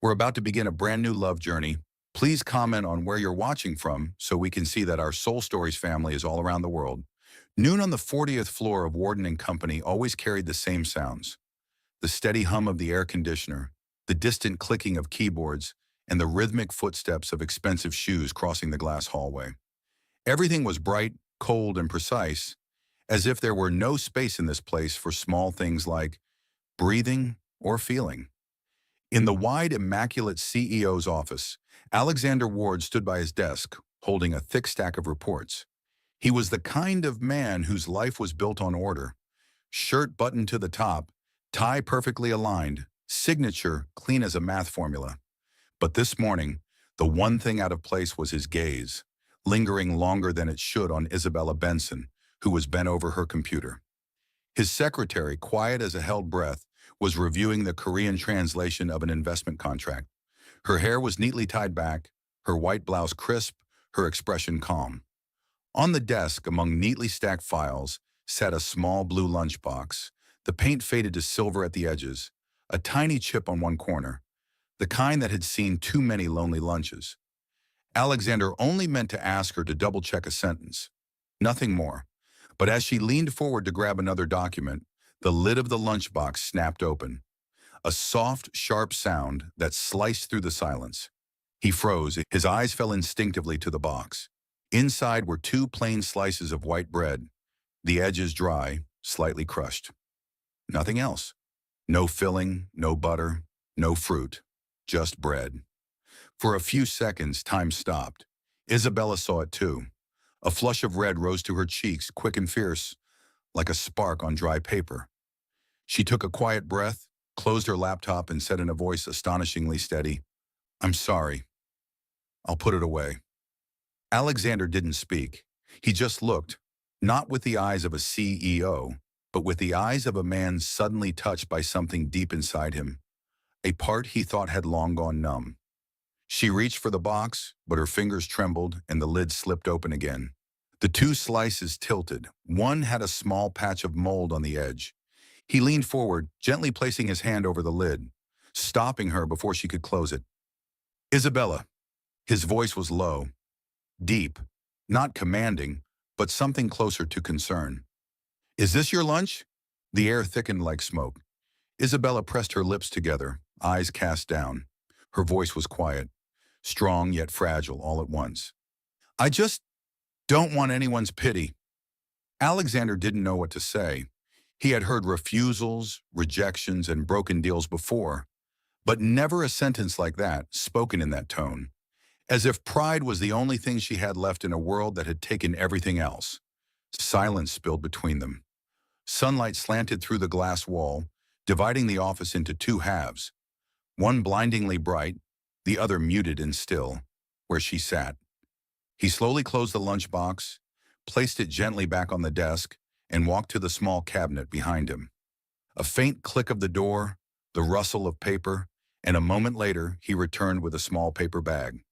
We're about to begin a brand new love journey. Please comment on where you're watching from so we can see that our Soul Stories family is all around the world. Noon on the 40th floor of Warden and Company always carried the same sounds. The steady hum of the air conditioner, the distant clicking of keyboards, and the rhythmic footsteps of expensive shoes crossing the glass hallway. Everything was bright, cold, and precise, as if there were no space in this place for small things like breathing or feeling. In the wide, immaculate CEO's office, Alexander Ward stood by his desk, holding a thick stack of reports. He was the kind of man whose life was built on order. Shirt buttoned to the top, tie perfectly aligned, signature clean as a math formula. But this morning, the one thing out of place was his gaze, lingering longer than it should on Isabella Benson, who was bent over her computer. His secretary, quiet as a held breath, was reviewing the Korean translation of an investment contract. Her hair was neatly tied back, her white blouse crisp, her expression calm. On the desk, among neatly stacked files, sat a small blue lunchbox, the paint faded to silver at the edges, a tiny chip on one corner, the kind that had seen too many lonely lunches. Alexander only meant to ask her to double-check a sentence. Nothing more. But as she leaned forward to grab another document, the lid of the lunchbox snapped open. A soft, sharp sound that sliced through the silence. He froze. His eyes fell instinctively to the box. Inside were two plain slices of white bread, the edges dry, slightly crushed. Nothing else. No filling, no butter, no fruit. Just bread. For a few seconds, time stopped. Isabella saw it too. A flush of red rose to her cheeks, quick and fierce, like a spark on dry paper. She took a quiet breath, closed her laptop, and said in a voice astonishingly steady, "I'm sorry. I'll put it away." Alexander didn't speak. He just looked, not with the eyes of a CEO, but with the eyes of a man suddenly touched by something deep inside him, a part he thought had long gone numb. She reached for the box, but her fingers trembled and the lid slipped open again. The two slices tilted. One had a small patch of mold on the edge. He leaned forward, gently placing his hand over the lid, stopping her before she could close it. "Isabella." His voice was low, deep, not commanding, but something closer to concern. "Is this your lunch?" The air thickened like smoke. Isabella pressed her lips together, eyes cast down. Her voice was quiet, strong yet fragile all at once. "I just don't want anyone's pity." Alexander didn't know what to say. He had heard refusals, rejections, and broken deals before, but never a sentence like that, spoken in that tone, as if pride was the only thing she had left in a world that had taken everything else. Silence spilled between them. Sunlight slanted through the glass wall, dividing the office into two halves, one blindingly bright, the other muted and still, where she sat. He slowly closed the lunchbox, placed it gently back on the desk, and walked to the small cabinet behind him. A faint click of the door, the rustle of paper, and a moment later he returned with a small paper bag.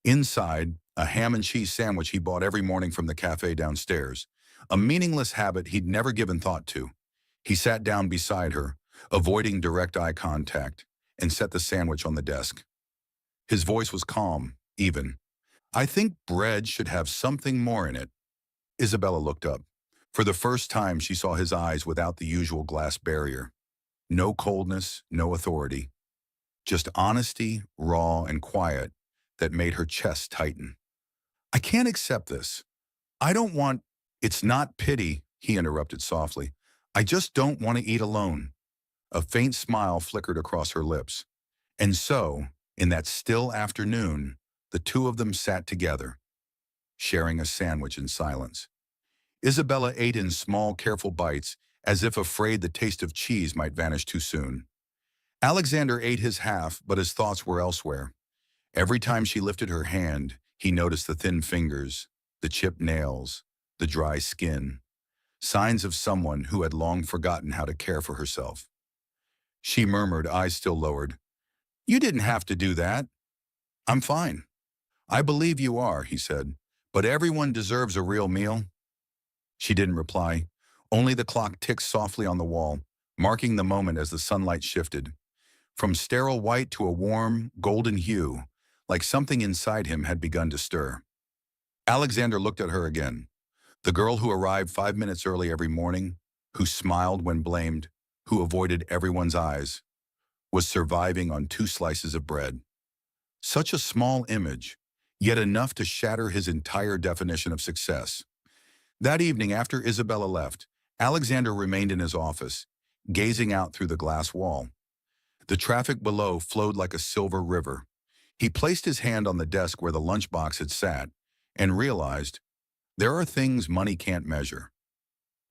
Inside, a ham and cheese sandwich he bought every morning from the cafe downstairs, a meaningless habit he'd never given thought to. He sat down beside her, avoiding direct eye contact, and set the sandwich on the desk. His voice was calm, even. "I think bread should have something more in it." Isabella looked up. For the first time, she saw his eyes without the usual glass barrier. No coldness, no authority. Just honesty, raw and quiet, that made her chest tighten. "I can't accept this. I don't want—" "It's not pity," he interrupted softly. "I just don't want to eat alone." A faint smile flickered across her lips. And so, in that still afternoon, the two of them sat together, sharing a sandwich in silence. Isabella ate in small, careful bites, as if afraid the taste of cheese might vanish too soon. Alexander ate his half, but his thoughts were elsewhere. Every time she lifted her hand, he noticed the thin fingers, the chipped nails, the dry skin, signs of someone who had long forgotten how to care for herself. She murmured, eyes still lowered, "You didn't have to do that." "I'm fine." "I believe you are," he said, "but everyone deserves a real meal." She didn't reply. Only the clock ticked softly on the wall, marking the moment as the sunlight shifted. from sterile white to a warm, golden hue, like something inside him had begun to stir. Alexander looked at her again. The girl who arrived 5 minutes early every morning, who smiled when blamed, who avoided everyone's eyes, was surviving on 2 slices of bread. Such a small image, yet enough to shatter his entire definition of success. That evening, after Isabella left, Alexander remained in his office, gazing out through the glass wall. The traffic below flowed like a silver river. He placed his hand on the desk where the lunchbox had sat and realized there are things money can't measure.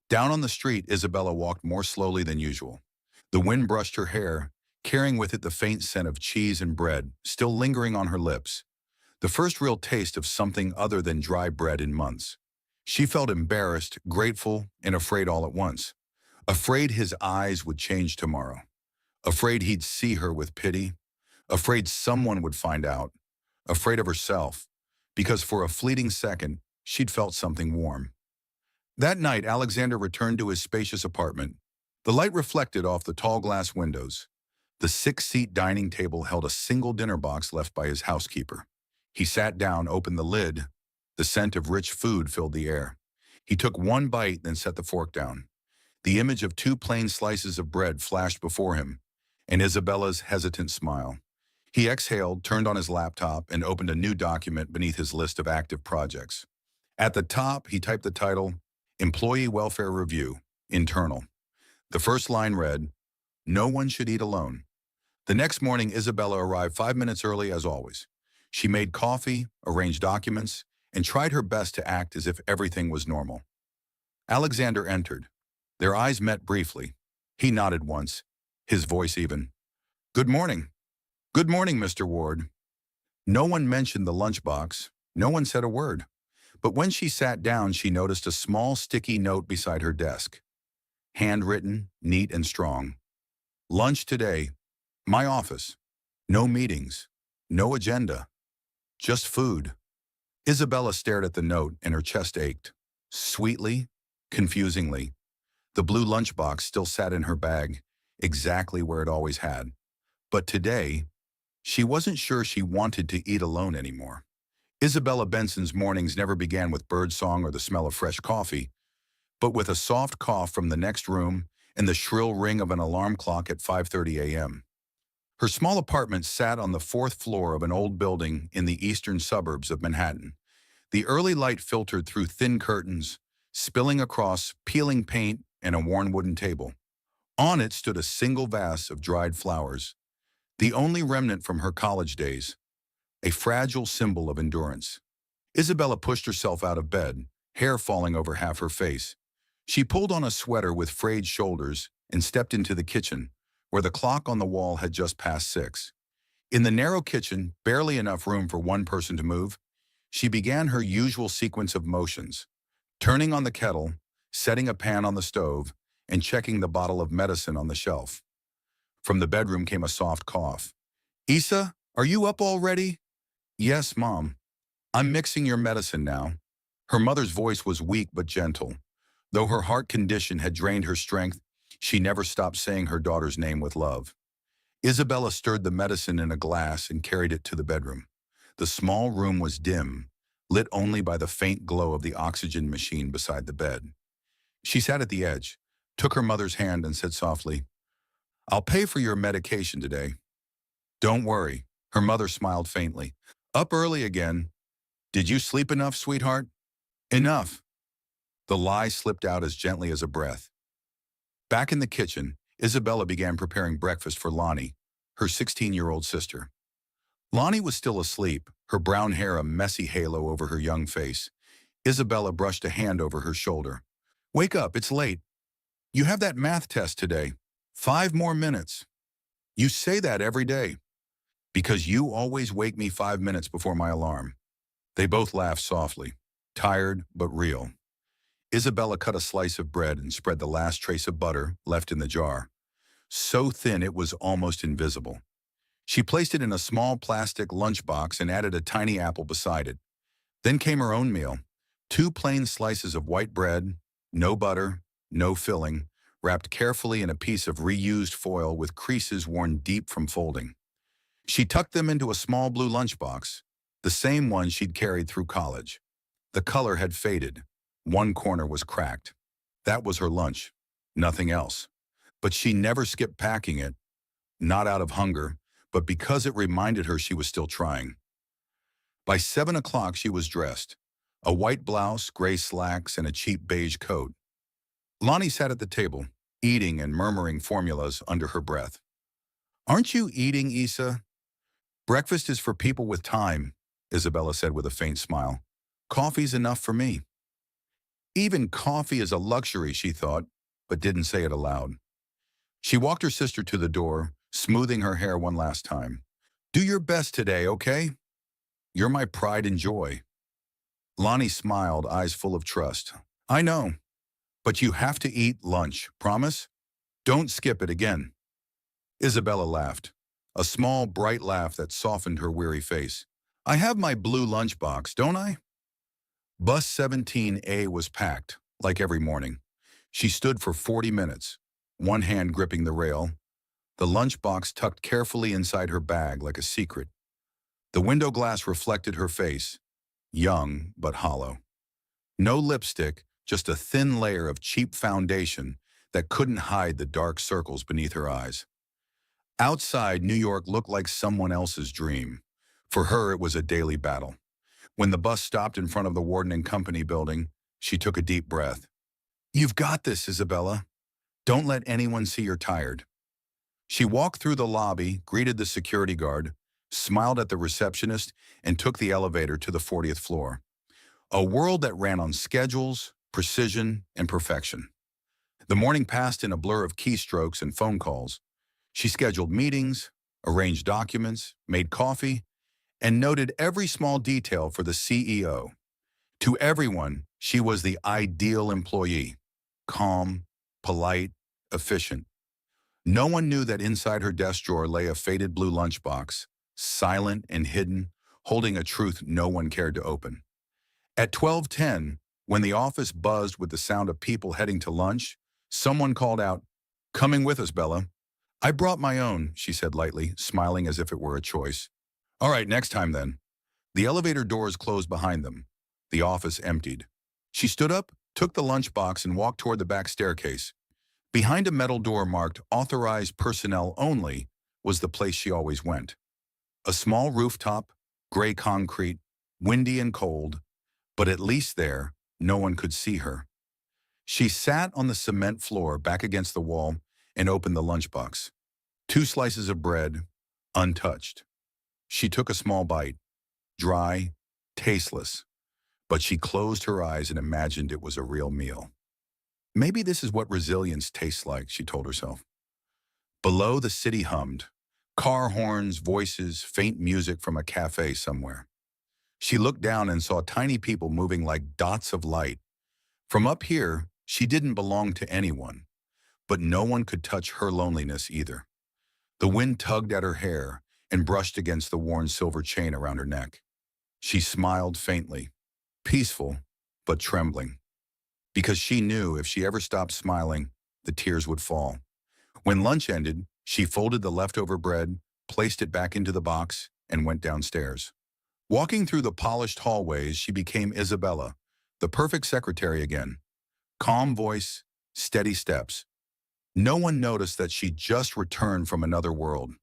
Down on the street, Isabella walked more slowly than usual. The wind brushed her hair, carrying with it the faint scent of cheese and bread, still lingering on her lips. The first real taste of something other than dry bread in months. She felt embarrassed, grateful, and afraid all at once. Afraid his eyes would change tomorrow. Afraid he'd see her with pity. Afraid someone would find out. Afraid of herself, because for a fleeting second, she'd felt something warm. That night, Alexander returned to his spacious apartment. The light reflected off the tall glass windows. The 6-seat dining table held a single dinner box left by his housekeeper. He sat down, opened the lid. The scent of rich food filled the air. He took one bite, then set the fork down. The image of 2 plain slices of bread flashed before him, and Isabella's hesitant smile. He exhaled, turned on his laptop, and opened a new document beneath his list of active projects. At the top, he typed the title, Employee Welfare Review, Internal. The first line read, "No one should eat alone." The next morning, Isabella arrived 5 minutes early as always. She made coffee, arranged documents, and tried her best to act as if everything was normal. Alexander entered. Their eyes met briefly. He nodded once, his voice even. "Good morning." "Good morning, Mr. Ward." No one mentioned the lunchbox. No one said a word. But when she sat down, she noticed a small sticky note beside her desk. Handwritten, neat and strong. "Lunch today. My office. No meetings. No agenda. Just food." Isabella stared at the note and her chest ached. Sweetly, confusingly. The blue lunchbox still sat in her bag, exactly where it always had. But today, she wasn't sure she wanted to eat alone anymore. Isabella Benson's mornings never began with birdsong or the smell of fresh coffee, but with a soft cough from the next room and the shrill ring of an alarm clock at 5:30 a.m. Her small apartment sat on the 4th floor of an old building in the eastern suburbs of Manhattan. The early light filtered through thin curtains, spilling across peeling paint and a worn wooden table. On it stood a single vase of dried flowers, the only remnant from her college days, a fragile symbol of endurance. Isabella pushed herself out of bed, hair falling over half her face. She pulled on a sweater with frayed shoulders and stepped into the kitchen, where the clock on the wall had just passed 6. In the narrow kitchen, barely enough room for one person to move, she began her usual sequence of motions, turning on the kettle, setting a pan on the stove, and checking the bottle of medicine on the shelf. From the bedroom came a soft cough. "Isa, are you up already?" "Yes, Mom. I'm mixing your medicine now." Her mother's voice was weak but gentle. Though her heart condition had drained her strength, she never stopped saying her daughter's name with love. Isabella stirred the medicine in a glass and carried it to the bedroom. The small room was dim, lit only by the faint glow of the oxygen machine beside the bed. She sat at the edge, took her mother's hand and said softly, "I'll pay for your medication today." "Don't worry." Her mother smiled faintly. "Up early again. Did you sleep enough, sweetheart?" "Enough." The lie slipped out as gently as a breath. Back in the kitchen, Isabella began preparing breakfast for Lonnie, her 16-year-old sister. Lonnie was still asleep, her brown hair a messy halo over her young face. Isabella brushed a hand over her shoulder. "Wake up, it's late. You have that math test today. 5 more minutes." "You say that every day." "Because you always wake me 5 minutes before my alarm." They both laughed softly, tired but real. Isabella cut a slice of bread and spread the last trace of butter left in the jar, so thin it was almost invisible. She placed it in a small plastic lunchbox and added a tiny apple beside it. Then came her own meal, 2 plain slices of white bread, no butter, no filling, wrapped carefully in a piece of reused foil with creases worn deep from folding. She tucked them into a small blue lunchbox, the same one she'd carried through college. The color had faded. One corner was cracked. That was her lunch. Nothing else. But she never skipped packing it, not out of hunger, but because it reminded her she was still trying. By 7 o'clock, she was dressed. A white blouse, gray slacks, and a cheap beige coat. Lonnie sat at the table, eating and murmuring formulas under her breath. "Aren't you eating, Issa?" "Breakfast is for people with time," Isabella said with a faint smile. "Coffee's enough for me." Even coffee is a luxury, she thought, but didn't say it aloud. She walked her sister to the door, smoothing her hair one last time. "Do your best today, okay? You're my pride and joy." Lonnie smiled, eyes full of trust. "I know, but you have to eat lunch, promise? Don't skip it again." Isabella laughed, a small, bright laugh that softened her weary face. "I have my blue lunchbox, don't I?" Bus 17A was packed, like every morning. She stood for 40 minutes, one hand gripping the rail, the lunchbox tucked carefully inside her bag like a secret. The window glass reflected her face, young but hollow. No lipstick, just a thin layer of cheap foundation that couldn't hide the dark circles beneath her eyes. Outside, New York looked like someone else's dream. For her, it was a daily battle. When the bus stopped in front of the Warden and Company building, she took a deep breath. "You've got this, Isabella. Don't let anyone see you're tired." She walked through the lobby, greeted the security guard, smiled at the receptionist, and took the elevator to the 40th floor. A world that ran on schedules, precision, and perfection. The morning passed in a blur of keystrokes and phone calls. She scheduled meetings, arranged documents, made coffee, and noted every small detail for the CEO. To everyone, she was the ideal employee. Calm, polite, efficient. No one knew that inside her desk drawer lay a faded blue lunchbox, silent and hidden, holding a truth no one cared to open. At 12:10, when the office buzzed with the sound of people heading to lunch, someone called out, "Coming with us, Bella." "I brought my own," she said lightly, smiling as if it were a choice. "All right, next time then." The elevator doors closed behind them. The office emptied. She stood up, took the lunchbox, and walked toward the back staircase. Behind a metal door marked "Authorized Personnel Only" was the place she always went. A small rooftop, gray concrete, windy and cold, but at least there, no one could see her. She sat on the cement floor back against the wall and opened the lunchbox. 2 slices of bread, untouched. She took a small bite, dry, tasteless, but she closed her eyes and imagined it was a real meal. Maybe this is what resilience tastes like, she told herself. Below, the city hummed. Car horns, voices, faint music from a cafe somewhere. She looked down and saw tiny people moving like dots of light. From up here, she didn't belong to anyone, but no one could touch her loneliness either. The wind tugged at her hair and brushed against the worn silver chain around her neck. She smiled faintly, peaceful but trembling, because she knew if she ever stopped smiling, the tears would fall. When lunch ended, she folded the leftover bread, placed it back into the box, and went downstairs. Walking through the polished hallways, she became Isabella, the perfect secretary again. Calm voice, steady steps. No one noticed that she just returned from another world.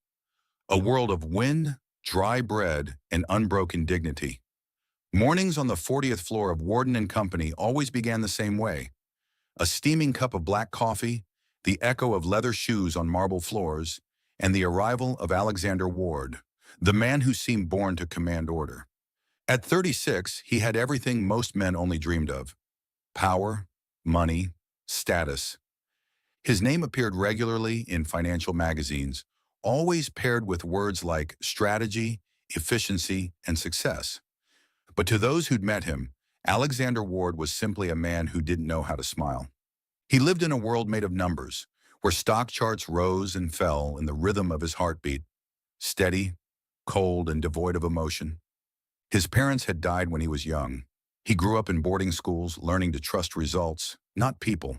A world of wind, dry bread, and unbroken dignity. Mornings on the 40th floor of Warden and Company always began the same way. A steaming cup of black coffee, the echo of leather shoes on marble floors, and the arrival of Alexander Ward, the man who seemed born to command order. At 36, he had everything most men only dreamed of. Power, money, status. His name appeared regularly in financial magazines, always paired with words like strategy, efficiency, and success. But to those who'd met him, Alexander Ward was simply a man who didn't know how to smile. He lived in a world made of numbers, where stock charts rose and fell in the rhythm of his heartbeat, steady, cold, and devoid of emotion. His parents had died when he was young. He grew up in boarding schools, learning to trust results, not people.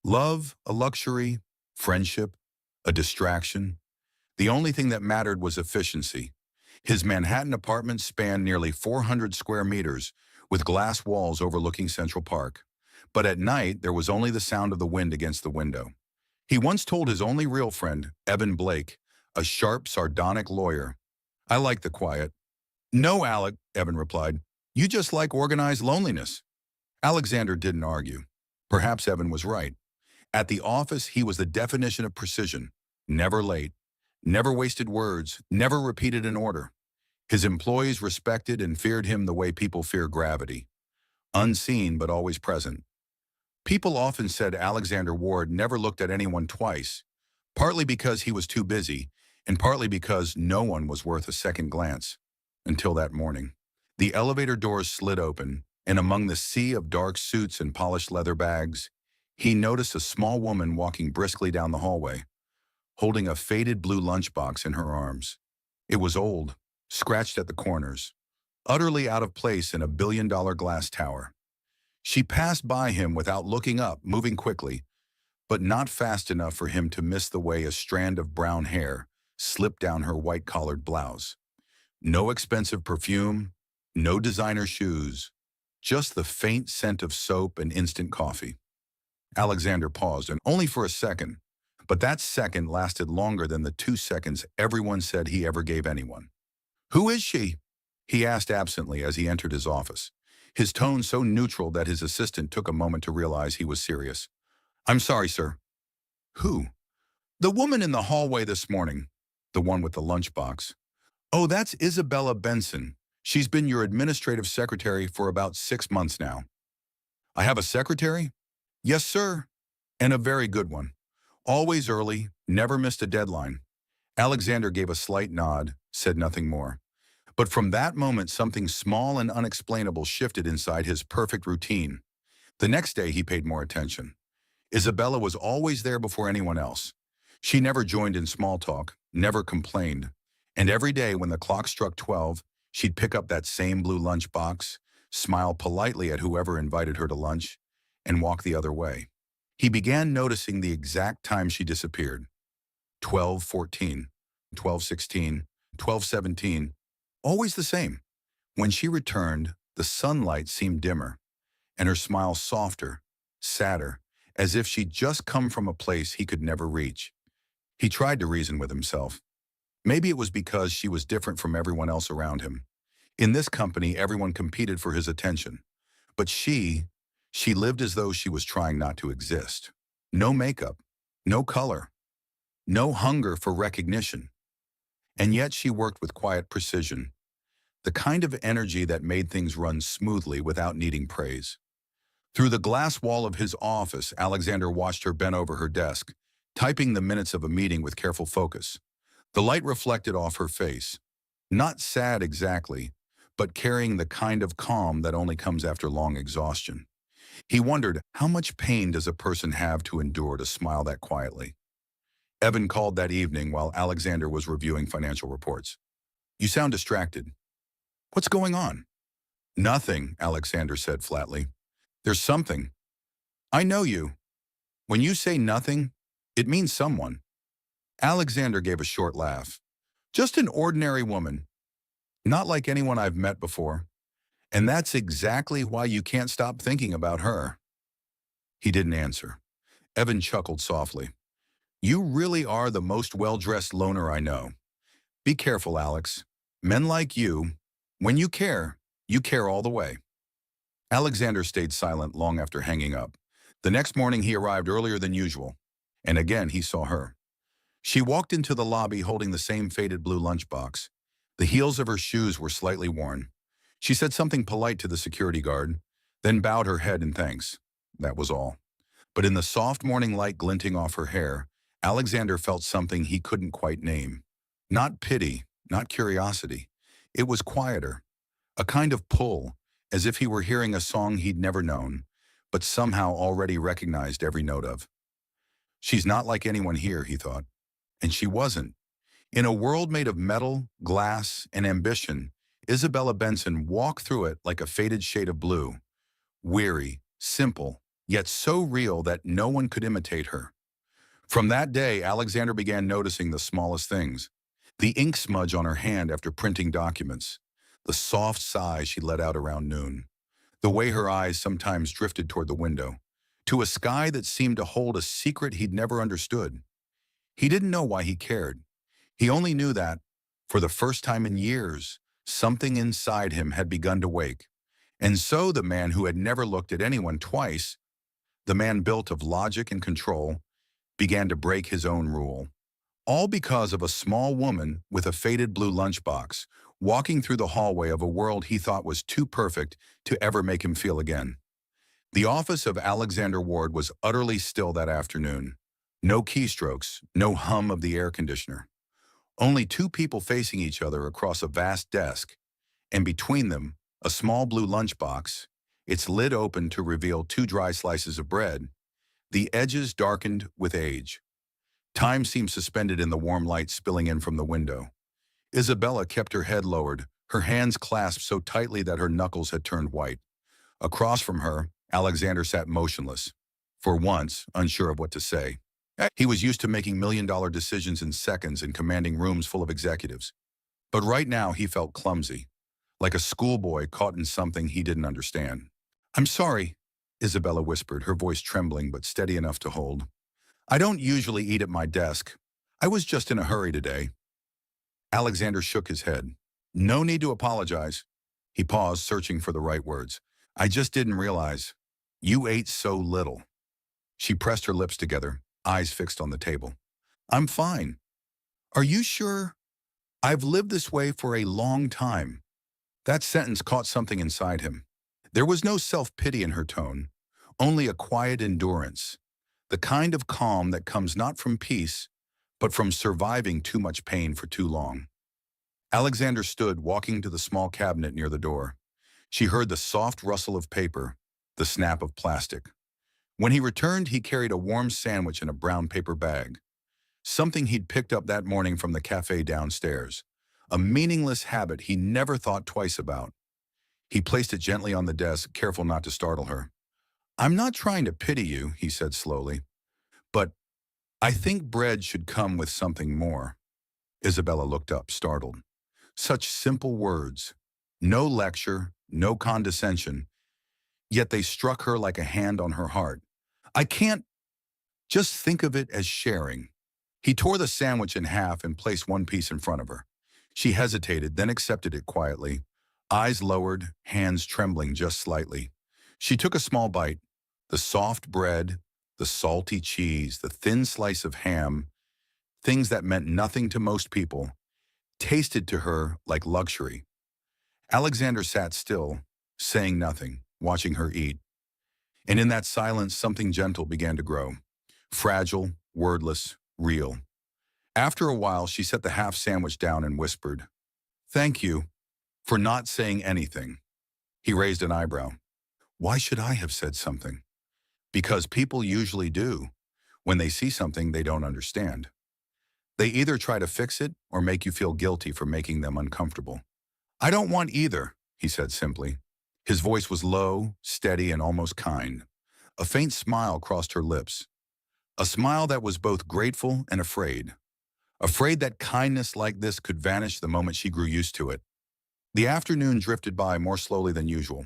Love, a luxury, friendship, a distraction. The only thing that mattered was efficiency. His Manhattan apartment spanned nearly 400 square meters, with glass walls overlooking Central Park. But at night, there was only the sound of the wind against the window. He once told his only real friend, Evan Blake, a sharp, sardonic lawyer, "I like the quiet." "No, Alec," Evan replied. "You just like organized loneliness." Alexander didn't argue. Perhaps Evan was right. At the office, he was the definition of precision. Never late, never wasted words, never repeated an order. His employees respected and feared him the way people fear gravity. Unseen but always present. People often said Alexander Ward never looked at anyone twice, partly because he was too busy, and partly because no one was worth a second glance. Until that morning. The elevator doors slid open, and among the sea of dark suits and polished leather bags, he noticed a small woman walking briskly down the hallway, holding a faded blue lunchbox in her arms. It was old, scratched at the corners, utterly out of place in a billion-dollar glass tower. She passed by him without looking up, moving quickly, but not fast enough for him to miss the way a strand of brown hair slipped down her white-collared blouse. No expensive perfume, no designer shoes, just the faint scent of soap and instant coffee. Alexander paused, and only for a second, but that second lasted longer than the 2 seconds everyone said he ever gave anyone. "Who is she?" he asked absently as he entered his office, his tone so neutral that his assistant took a moment to realize he was serious. "I'm sorry, sir." "Who?" "The woman in the hallway this morning, the one with the lunchbox." "Oh, that's Isabella Benson. She's been your administrative secretary for about 6 months now." "I have a secretary?" "Yes, sir. And a very good one. Always early, never missed a deadline." Alexander gave a slight nod, said nothing more. But from that moment, something small and unexplainable shifted inside his perfect routine. The next day, he paid more attention. Isabella was always there before anyone else. She never joined in small talk, never complained. And every day when the clock struck 12, she'd pick up that same blue lunchbox, smile politely at whoever invited her to lunch, and walk the other way. He began noticing the exact time she disappeared. 12:14, 12:16, 12:17, always the same. When she returned, the sunlight seemed dimmer, and her smile softer, sadder, as if she'd just come from a place he could never reach. He tried to reason with himself. Maybe it was because she was different from everyone else around him. In this company, everyone competed for his attention. But she lived as though she was trying not to exist. No makeup, no color, no hunger for recognition. And yet she worked with quiet precision, the kind of energy that made things run smoothly without needing praise. Through the glass wall of his office, Alexander watched her bent over her desk, typing the minutes of a meeting with careful focus. The light reflected off her face. Not sad exactly, but carrying the kind of calm that only comes after long exhaustion. He wondered, how much pain does a person have to endure to smile that quietly? Evan called that evening while Alexander was reviewing financial reports. "You sound distracted." "What's going on?" "Nothing," Alexander said flatly. "There's something. I know you. When you say nothing, it means someone." Alexander gave a short laugh. "Just an ordinary woman. Not like anyone I've met before. And that's exactly why you can't stop thinking about her." He didn't answer. Evan chuckled softly. "You really are the most well-dressed loner I know. Be careful, Alex. Men like when you care all the way." Alexander stayed silent long after hanging up. The next morning he arrived earlier than usual, and again he saw her. She walked into the lobby holding the same faded blue lunchbox. The heels of her shoes were slightly worn. She said something polite to the security guard, then bowed her head in thanks. That was all. But in the soft morning light glinting off her hair, Alexander felt something he couldn't quite name. Not pity, not curiosity. It was quieter, a kind of pull, as if he were hearing a song he'd never known, but somehow already recognized every note of. She's not like anyone here, he thought. And she wasn't. In a world made of metal, glass, and ambition, Isabella Benson walked through it like a faded shade of blue, weary, simple, yet so real that no one could imitate her. From that day, Alexander began noticing the smallest things. The ink smudge on her hand after printing documents, the soft sigh she let out around noon, the way her eyes sometimes drifted toward the window, to a sky that seemed to hold a secret he'd never understood. He didn't know why he cared. He only knew that, for the first time in years, something inside him had begun to wake. And so the man who had never looked at anyone twice, the man built of logic and control, began to break his own rule. All because of a small woman with a faded blue lunchbox, walking through the hallway of a world he thought was too perfect to ever make him feel again. The office of Alexander Ward was utterly still that afternoon. No keystrokes, no hum of the air conditioner. Only two people facing each other across a vast desk, and between them, a small blue lunchbox, its lid open to reveal two dry slices of bread, the edges darkened with age. Time seemed suspended in the warm light spilling in from the window. Isabella kept her head lowered, her hands clasped so tightly that her knuckles had turned white. Across from her, Alexander sat motionless, for once unsure of what to say. He was used to making million-dollar decisions in seconds and commanding rooms full of executives. But right now he felt clumsy, like a schoolboy caught in something he didn't understand. "I'm sorry," Isabella whispered, her voice trembling but steady enough to hold. "I don't usually eat at my desk. I was just in a hurry today." Alexander shook his head. "No need to apologize." He paused, searching for the right words. "I just didn't realize. You ate so little." She pressed her lips together, eyes fixed on the table. "I'm fine." "Are you sure?" "I've lived this way for a long time." That sentence caught something inside him. There was no self-pity in her tone, only a quiet endurance, the kind of calm that comes not from peace, but from surviving too much pain for too long. Alexander stood, walking to the small cabinet near the door. She heard the soft rustle of paper, the snap of plastic. When he returned, he carried a warm sandwich in a brown paper bag, something he'd picked up that morning from the cafe downstairs, a meaningless habit he never thought twice about. He placed it gently on the desk, careful not to startle her. "I'm not trying to pity you," he said slowly, "but I think bread should come with something more." Isabella looked up, startled. Such simple words. No lecture, no condescension, yet they struck her like a hand on her heart. "I can't just think of it as sharing." He tore the sandwich in half and placed one piece in front of her. She hesitated, then accepted it quietly, eyes lowered, hands trembling just slightly. She took a small bite. The soft bread, the salty cheese, the thin slice of ham, things that meant nothing to most people, tasted to her like luxury. Alexander sat still, saying nothing, watching her eat. And in that silence, something gentle began to grow. Fragile, wordless, real. After a while, she set the half sandwich down and whispered, "Thank you for not saying anything." He raised an eyebrow. "Why should I have said something?" "Because people usually do, when they see something they don't understand. They either try to fix it or make you feel guilty for making them uncomfortable." "I don't want either," he said simply. His voice was low, steady, and almost kind. A faint smile crossed her lips. A smile that was both grateful and afraid. Afraid that kindness like this could vanish the moment she grew used to it. The afternoon drifted by more slowly than usual.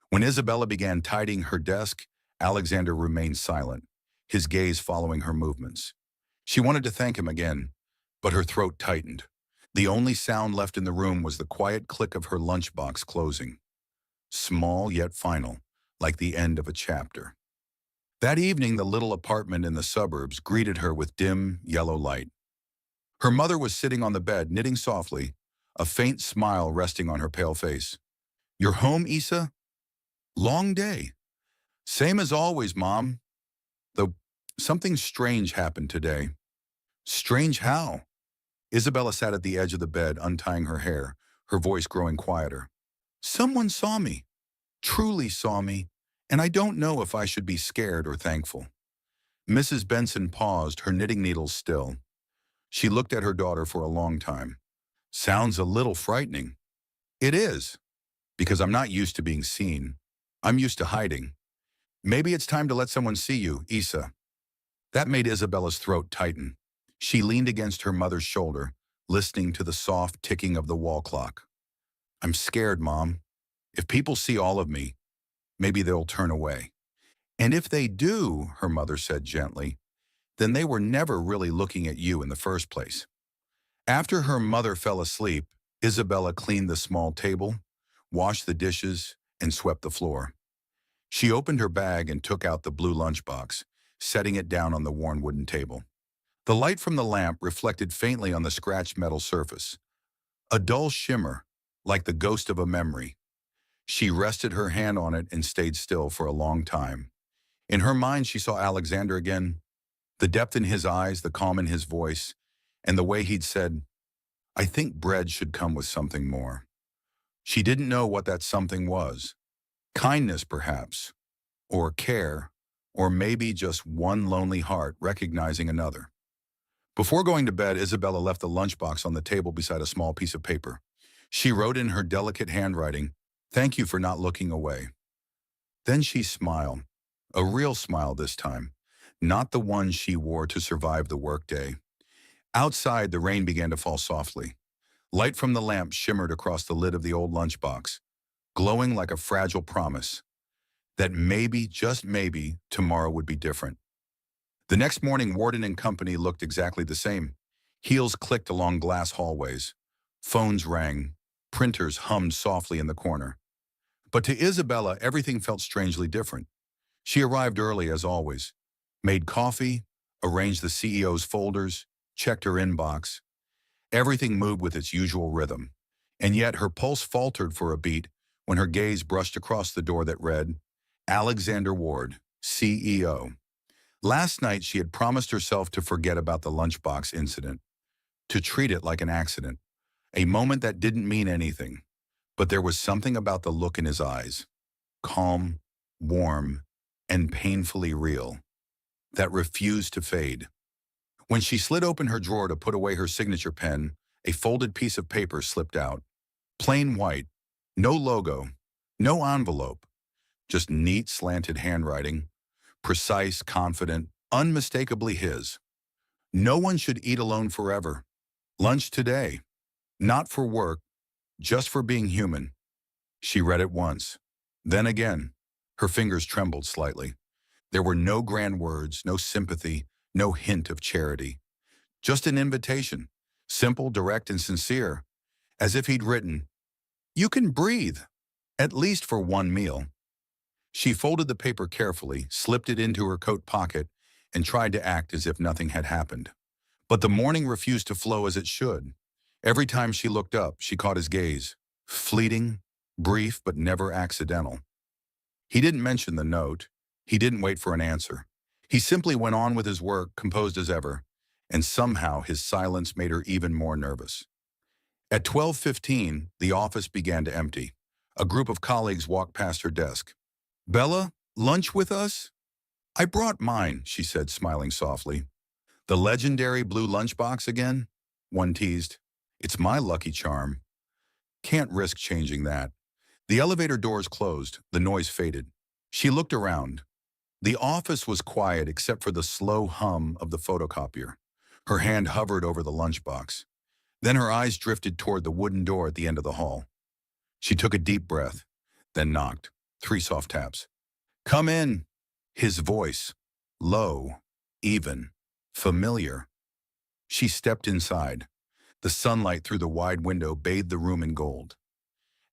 When Isabella began tidying her desk, Alexander remained silent, his gaze following her movements. She wanted to thank him again, but her throat tightened. The only sound left in the room was the quiet click of her lunchbox closing. Small yet final, like the end of a chapter. That evening, the little apartment in the suburbs greeted her with dim, yellow light. Her mother was sitting on the bed, knitting softly, a faint smile resting on her pale face. "You're home, Isa? Long day." "Same as always, Mom. Though something strange happened today." "Strange how?" Isabella sat at the edge of the bed, untying her hair, her voice growing quieter. "Someone saw me, truly saw me, and I don't know if I should be scared or thankful." Mrs. Benson paused, her knitting needles still. She looked at her daughter for a long time. "Sounds a little frightening." "It is, because I'm not used to being seen. I'm used to hiding. Maybe it's time to let someone see you, Isa. That made Isabella's throat tighten. She leaned against her mother's shoulder, listening to the soft ticking of the wall clock. I'm scared, Mom. If people see all of me, maybe they'll turn away. And if they do, her mother said gently, then they were never really looking at you in the first place. After her mother fell asleep, Isabella cleaned the small table, washed the dishes, and swept the floor. She opened her bag and took out the blue lunchbox, setting it down on the worn wooden table. The light from the lamp reflected faintly on the scratched metal surface, a dull shimmer, like the ghost of a memory. She rested her hand on it and stayed still for a long time. In her mind, she saw Alexander again, the depth in his eyes, the calm in his voice, and the way he'd said, I think bread should come with something more. She didn't know what that something was. Kindness, perhaps, or care, or maybe just one lonely heart recognizing another. Before going to bed, Isabella left the lunchbox on the table beside a small piece of paper. She wrote in her delicate handwriting, "Thank you for not looking away." Then she smiled, a real smile this time, not the one she wore to survive the workday. Outside, the rain began to fall softly. Light from the lamp shimmered across the lid of the old lunchbox, glowing like a fragile promise that maybe, just maybe, tomorrow would be different. The next morning, Warden and company looked exactly the same. Heels clicked along glass hallways. Phones rang. Printers hummed softly in the corner. But to Isabella, everything felt strangely different. She arrived early, as always, made coffee, arranged the CEO's folders, checked her inbox. Everything moved with its usual rhythm. And yet her pulse faltered for a beat when her gaze brushed across the door that read, Alexander Ward, CEO. Last night, she had promised herself to forget about the lunchbox incident, to treat it like an accident, a moment that didn't mean anything. But there was something about the look in his eyes, calm, warm, and painfully real, that refused to fade. When she slid open her drawer to put away her signature pen, a folded piece of paper slipped out. Plain white, no logo, no envelope, just neat slanted handwriting, precise, confident, unmistakably his. No one should eat alone forever. Lunch today. Not for work, just for being human. She read it once. Then again. Her fingers trembled slightly. There were no grand words, no sympathy, no hint of charity. Just an invitation, simple, direct, and sincere, as if he'd written, you can breathe, at least for one meal. She folded the paper carefully, slipped it into her coat pocket, and tried to act as if nothing had happened. But the morning refused to flow as it should. Every time she looked up, she caught his gaze. Fleeting, brief, but never accidental. He didn't mention the note. He didn't wait for an answer. He simply went on with his work, composed as ever, and somehow his silence made her even more nervous. At 12:15, the office began to empty. A group of colleagues walked past her desk. Bella, lunch with us? I brought mine, she said, smiling softly. The legendary blue lunchbox again? One teased. It's my lucky charm. Can't risk changing that. The elevator doors closed. The noise faded. She looked around. The office was quiet except for the slow hum of the photocopier. Her hand hovered over the lunchbox. Then her eyes drifted toward the wooden door at the end of the hall. She took a deep breath, then knocked. 3 soft taps. Come in. His voice, low, even, familiar. She stepped inside. The sunlight through the wide window bathed the room in gold.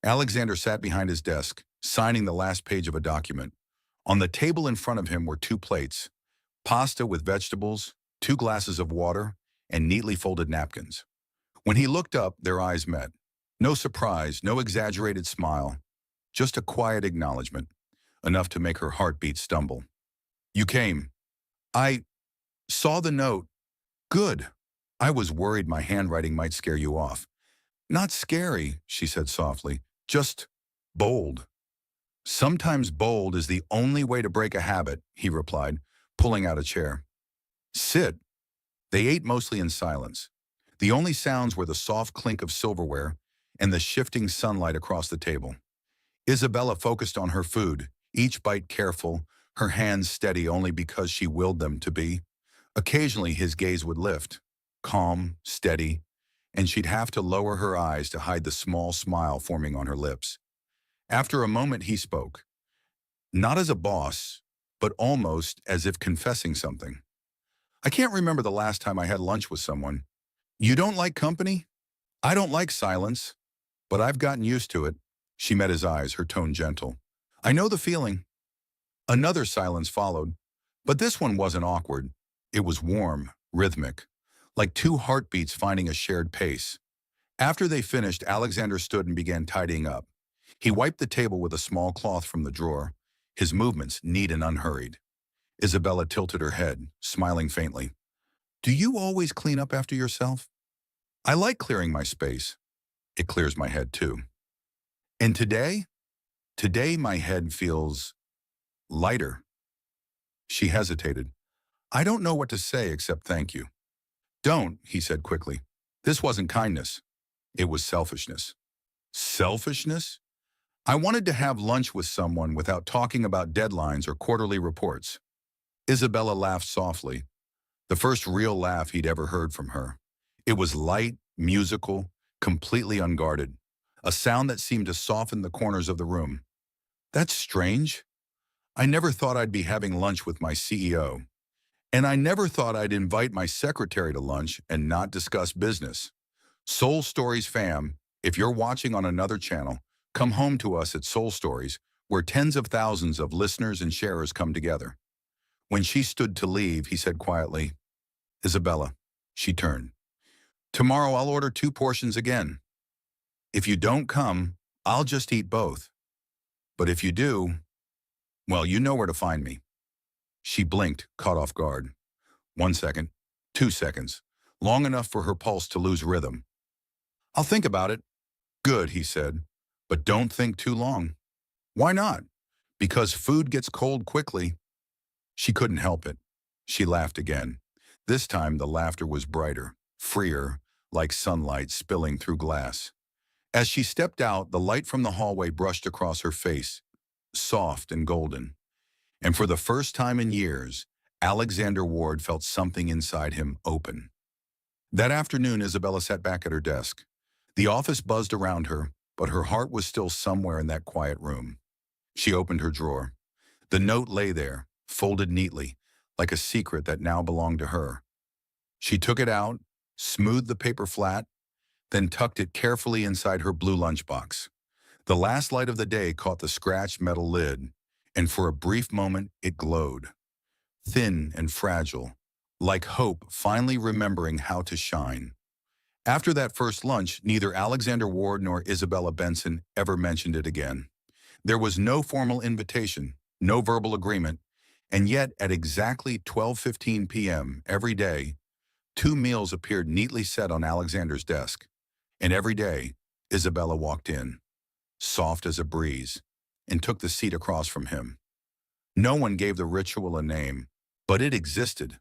Alexander sat behind his desk, signing the last page of a document. On the table in front of him were 2 plates, pasta with vegetables, 2 glasses of water, and neatly folded napkins. When he looked up, their eyes met. No surprise, no exaggerated smile, just a quiet acknowledgement, enough to make her heartbeat stumble. You came. I saw the note. Good. I was worried my handwriting might scare you off. Not scary, she said softly, just bold. Sometimes bold is the only way to break a habit, he replied, pulling out a chair. Sit. They ate mostly in silence. The only sounds were the soft clink of silverware and the shifting sunlight across the table. Isabella focused on her food, each bite careful, her hands steady only because she willed them to be. Occasionally his gaze would lift, calm, steady, and she'd have to lower her eyes to hide the small smile forming on her lips. After a moment he spoke, not as a boss, but almost as if confessing something. I can't remember the last time I had lunch with someone. You don't like company? I don't like silence, but I've gotten used to it. She met his eyes, her tone gentle. I know the feeling. Another silence followed, but this one wasn't awkward. It was warm, rhythmic, like two heartbeats finding a shared pace. After they finished, Alexander stood and began tidying up. He wiped the table with a small cloth from the drawer, his movements neat and unhurried. Isabella tilted her head, smiling faintly. Do you always clean up after yourself? I like clearing my space. It clears my head too. And today my head feels lighter. She hesitated. I don't know what to say except thank you. Don't, he said quickly. This wasn't kindness. It was selfishness. Selfishness? I wanted to have lunch with someone without talking about deadlines or quarterly reports. Isabella laughed softly, the first real laugh he'd ever heard from her. It was light, musical, completely unguarded, a sound that seemed to soften the corners of the room. That's strange. I never thought I'd be having lunch with my CEO. And I never thought I'd invite my secretary to lunch and not discuss business. Soul Stories fam, if you're watching on another channel, come home to us at Soul Stories, where tens of thousands of listeners and sharers come together. When she stood to leave, he said quietly, Isabella. She turned. Tomorrow I'll order 2 portions again. If you don't come, I'll just eat both. But if you do, well, you know where to find me. She blinked, caught off guard. 1 second, 2 seconds, long enough for her pulse to lose rhythm. I'll think about it. Good, he said, but don't think too long. Why not? Because food gets cold quickly. She couldn't help it. She laughed again. This time the laughter was brighter, freer, like sunlight spilling through glass. As she stepped out, the light from the hallway brushed across her face, soft and golden. And for the first time in years, Alexander Ward felt something inside him open. That afternoon, Isabella sat back at her desk. The office buzzed around her, but her heart was still somewhere in that quiet room. She opened her drawer. The note lay there, folded neatly, like a secret that now belonged to her. She took it out, smoothed the paper flat, then tucked it carefully inside her blue lunchbox. The last light of the day caught the scratched metal lid, and for a brief moment it glowed. Thin and fragile, like hope finally remembering how to shine. After that first lunch, neither Alexander Ward nor Isabella Benson ever mentioned it again. There was no formal invitation, no verbal agreement, and yet at exactly 12:15 p.m. every day, 2 meals appeared neatly set on Alexander's desk. And every day, Isabella walked in, soft as a breeze, and took the seat across from him. No one gave the ritual a name, but it existed,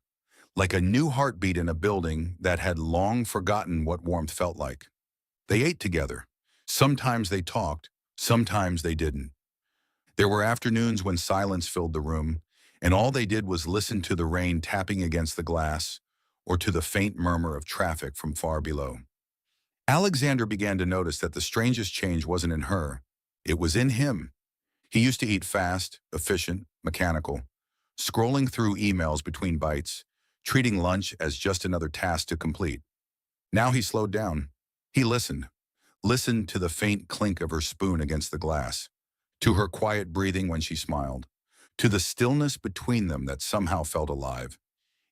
like a new heartbeat in a building that had long forgotten what warmth felt like. They ate together. Sometimes they talked, sometimes they didn't. There were afternoons when silence filled the room, and all they did was listen to the rain tapping against the glass or to the faint murmur of traffic from far below. Alexander began to notice that the strangest change wasn't in her, it was in him. He used to eat fast, efficient, mechanical, scrolling through emails between bites, treating lunch as just another task to complete. Now he slowed down. He listened to the faint clink of her spoon against the glass, to her quiet breathing when she smiled, to the stillness between them that somehow felt alive.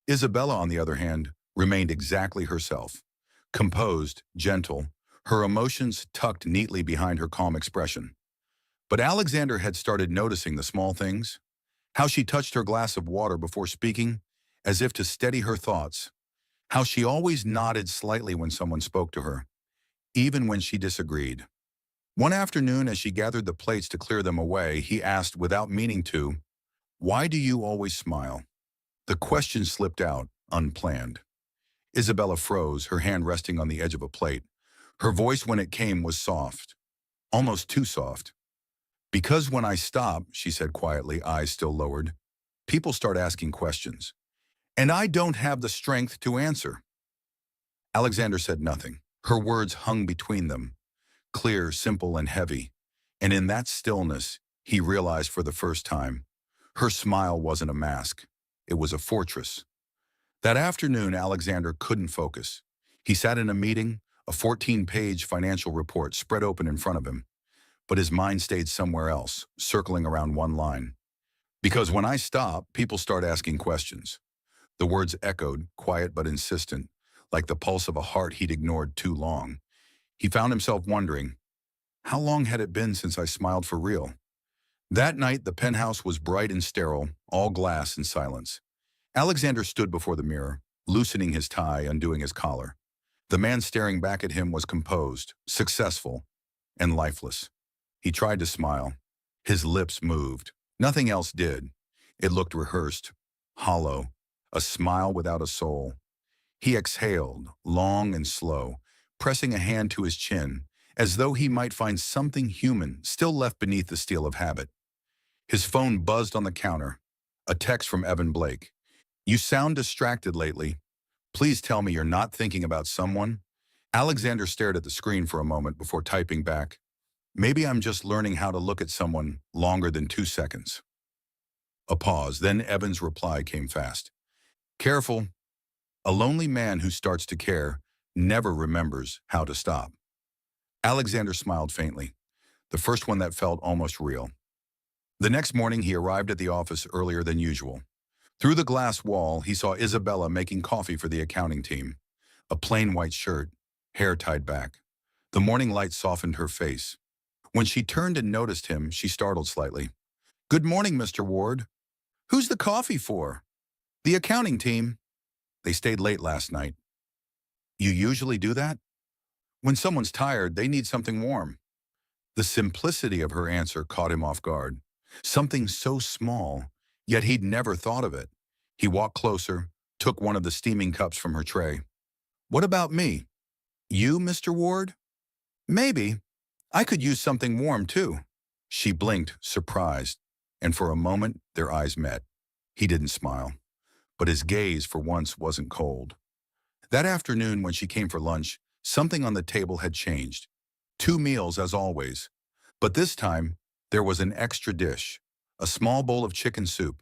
Isabella, on the other hand, remained exactly herself, composed, gentle, her emotions tucked neatly behind her calm expression. But Alexander had started noticing the small things, how she touched her glass of water before speaking, as if to steady her thoughts, how she always nodded slightly when someone spoke to her, even when she disagreed. One afternoon, as she gathered the plates to clear them away, he asked without meaning to, "Why do you always smile?" The question slipped out, unplanned. Isabella froze, her hand resting on the edge of a plate. Her voice, when it came, was soft, almost too soft. "Because when I stop," she said quietly, eyes still lowered, people start asking questions. And I don't have the strength to answer. Alexander said nothing. Her words hung between them, clear, simple, and heavy. And in that stillness, he realized for the first time, her smile wasn't a mask. It was a fortress. That afternoon, Alexander couldn't focus. He sat in a meeting, a 14-page financial report spread open in front of him, but his mind stayed somewhere else, circling around one line. Because when I stop, people start asking questions. The words echoed, quiet but insistent, like the pulse of a heart he'd ignored too long. He found himself wondering, how long had it been since I smiled for real? That night, the penthouse was bright and sterile, all glass and silence. Alexander stood before the mirror, loosening his tie, undoing his collar. The man staring back at him was composed, successful, and lifeless. He tried to smile. His lips moved. Nothing else did. It looked rehearsed, hollow, a smile without a soul. He exhaled, long and slow, pressing a hand to his chin, as though he might find something human still left beneath the steel of habit. His phone buzzed on the counter. A text from Evan Blake. You sound distracted lately. Please tell me you're not thinking about someone. Alexander stared at the screen for a moment before typing back. Maybe I'm just learning how to look at someone longer than 2 seconds. A pause, then Evan's reply came fast. Careful. A lonely man who starts to care never remembers how to stop. Alexander smiled faintly, the first one that felt almost real. The next morning, he arrived at the office earlier than usual. Through the glass wall, he saw Isabella making coffee for the accounting team. A plain white shirt, hair tied back. The morning light softened her face. When she turned and noticed him, she startled slightly. Good morning, Mr. Ward. Who's the coffee for? The accounting team. They stayed late last night. You usually do that? When someone's tired, they need something warm. The simplicity of her answer caught him off guard. Something so small, yet he'd never thought of it. He walked closer, took one of the steaming cups from her tray. What about me? You, Mr. Ward? Maybe. I could use something warm, too. She blinked, surprised, and for a moment, their eyes met. He didn't smile, but his gaze for once wasn't cold. That afternoon, when she came for lunch, something on the table had changed. 2 meals, as always. But this time, there was an extra dish, a small bowl of chicken soup.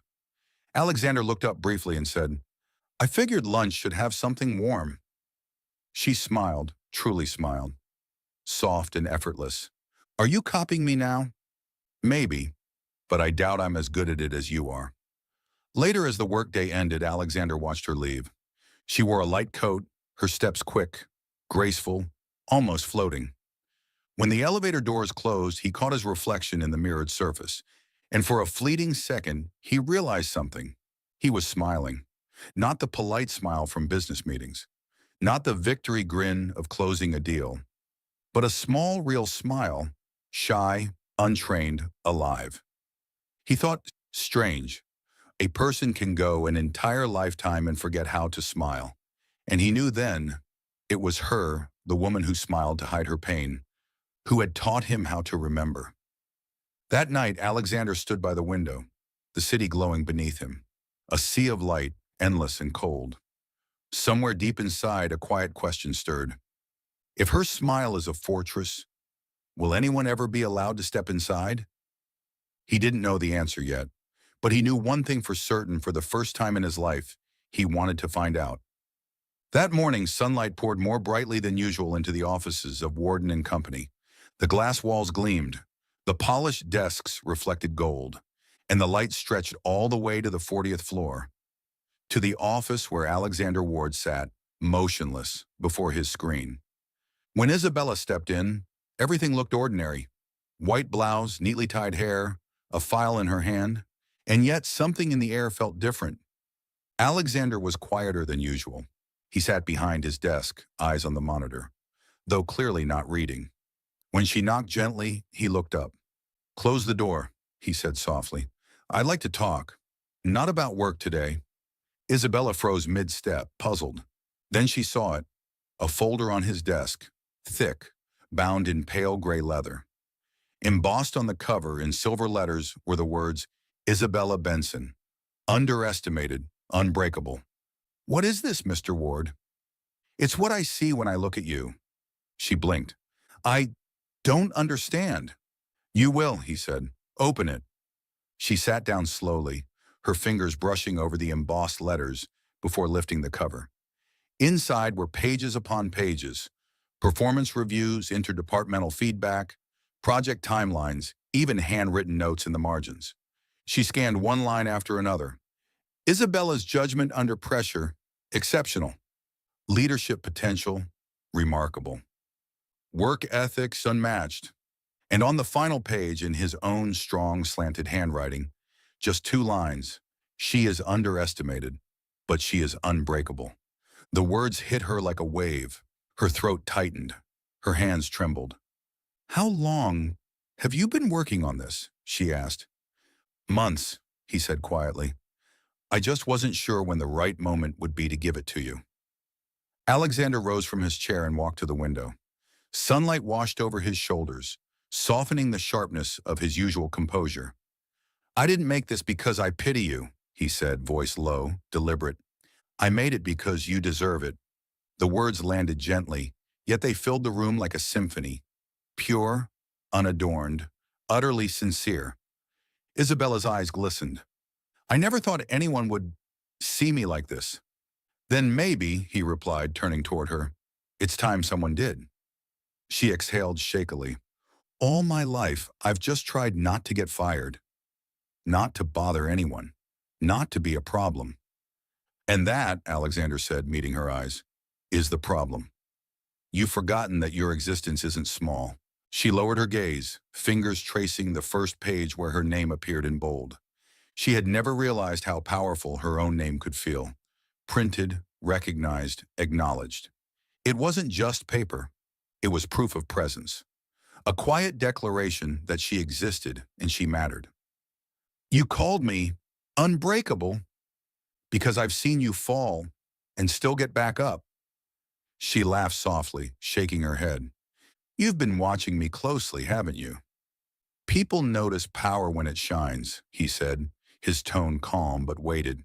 Alexander looked up briefly and said, I figured lunch should have something warm. She smiled, truly smiled, soft and effortless. Are you copying me now? Maybe, but I doubt I'm as good at it as you are. Later, as the workday ended, Alexander watched her leave. She wore a light coat, her steps quick, graceful, almost floating. When the elevator doors closed, he caught his reflection in the mirrored surface, and for a fleeting second, he realized something. He was smiling. Not the polite smile from business meetings, not the victory grin of closing a deal, but a small, real smile, shy, untrained, alive. He thought, strange. A person can go an entire lifetime and forget how to smile. And he knew then it was her, the woman who smiled to hide her pain, who had taught him how to remember. That night, Alexander stood by the window, the city glowing beneath him, a sea of light, endless and cold. Somewhere deep inside, a quiet question stirred. If her smile is a fortress, will anyone ever be allowed to step inside? He didn't know the answer yet, but he knew one thing for certain. For the first time in his life, he wanted to find out. That morning, sunlight poured more brightly than usual into the offices of Warden and Company. The glass walls gleamed, the polished desks reflected gold, and the light stretched all the way to the 40th floor, to the office where Alexander Ward sat, motionless, before his screen. When Isabella stepped in, everything looked ordinary. White blouse, neatly tied hair, a file in her hand, and yet something in the air felt different. Alexander was quieter than usual. He sat behind his desk, eyes on the monitor, though clearly not reading. When she knocked gently, he looked up. Close the door, he said softly. I'd like to talk. Not about work today. Isabella froze mid-step, puzzled. Then she saw it, a folder on his desk, thick, bound in pale gray leather. Embossed on the cover in silver letters were the words, Isabella Benson, Underestimated, unbreakable. What is this, Mr. Ward? It's what I see when I look at you. She blinked. I don't understand. You will, he said. Open it. She sat down slowly, her fingers brushing over the embossed letters before lifting the cover. Inside were pages upon pages, performance reviews, interdepartmental feedback, project timelines, even handwritten notes in the margins. She scanned one line after another. Isabella's judgment under pressure, exceptional. Leadership potential, remarkable. Work ethics, unmatched. And on the final page, in his own strong, slanted handwriting, just 2 lines. She is underestimated, but she is unbreakable. The words hit her like a wave. Her throat tightened. Her hands trembled. How long have you been working on this? She asked. Months, he said quietly. I just wasn't sure when the right moment would be to give it to you. Alexander rose from his chair and walked to the window. Sunlight washed over his shoulders, softening the sharpness of his usual composure. I didn't make this because I pity you, he said, voice low, deliberate. I made it because you deserve it. The words landed gently, yet they filled the room like a symphony. Pure, unadorned, utterly sincere. Isabella's eyes glistened. I never thought anyone would see me like this. Then maybe, he replied, turning toward her, it's time someone did. She exhaled shakily. All my life, I've just tried not to get fired, not to bother anyone, not to be a problem. And that, Alexander said, meeting her eyes, is the problem. You've forgotten that your existence isn't small. She lowered her gaze, fingers tracing the first page where her name appeared in bold. She had never realized how powerful her own name could feel. Printed, recognized, acknowledged. It wasn't just paper. It was proof of presence. A quiet declaration that she existed and she mattered. You called me unbreakable because I've seen you fall and still get back up. She laughed softly, shaking her head. You've been watching me closely, haven't you? People notice power when it shines, he said, his tone calm but weighted.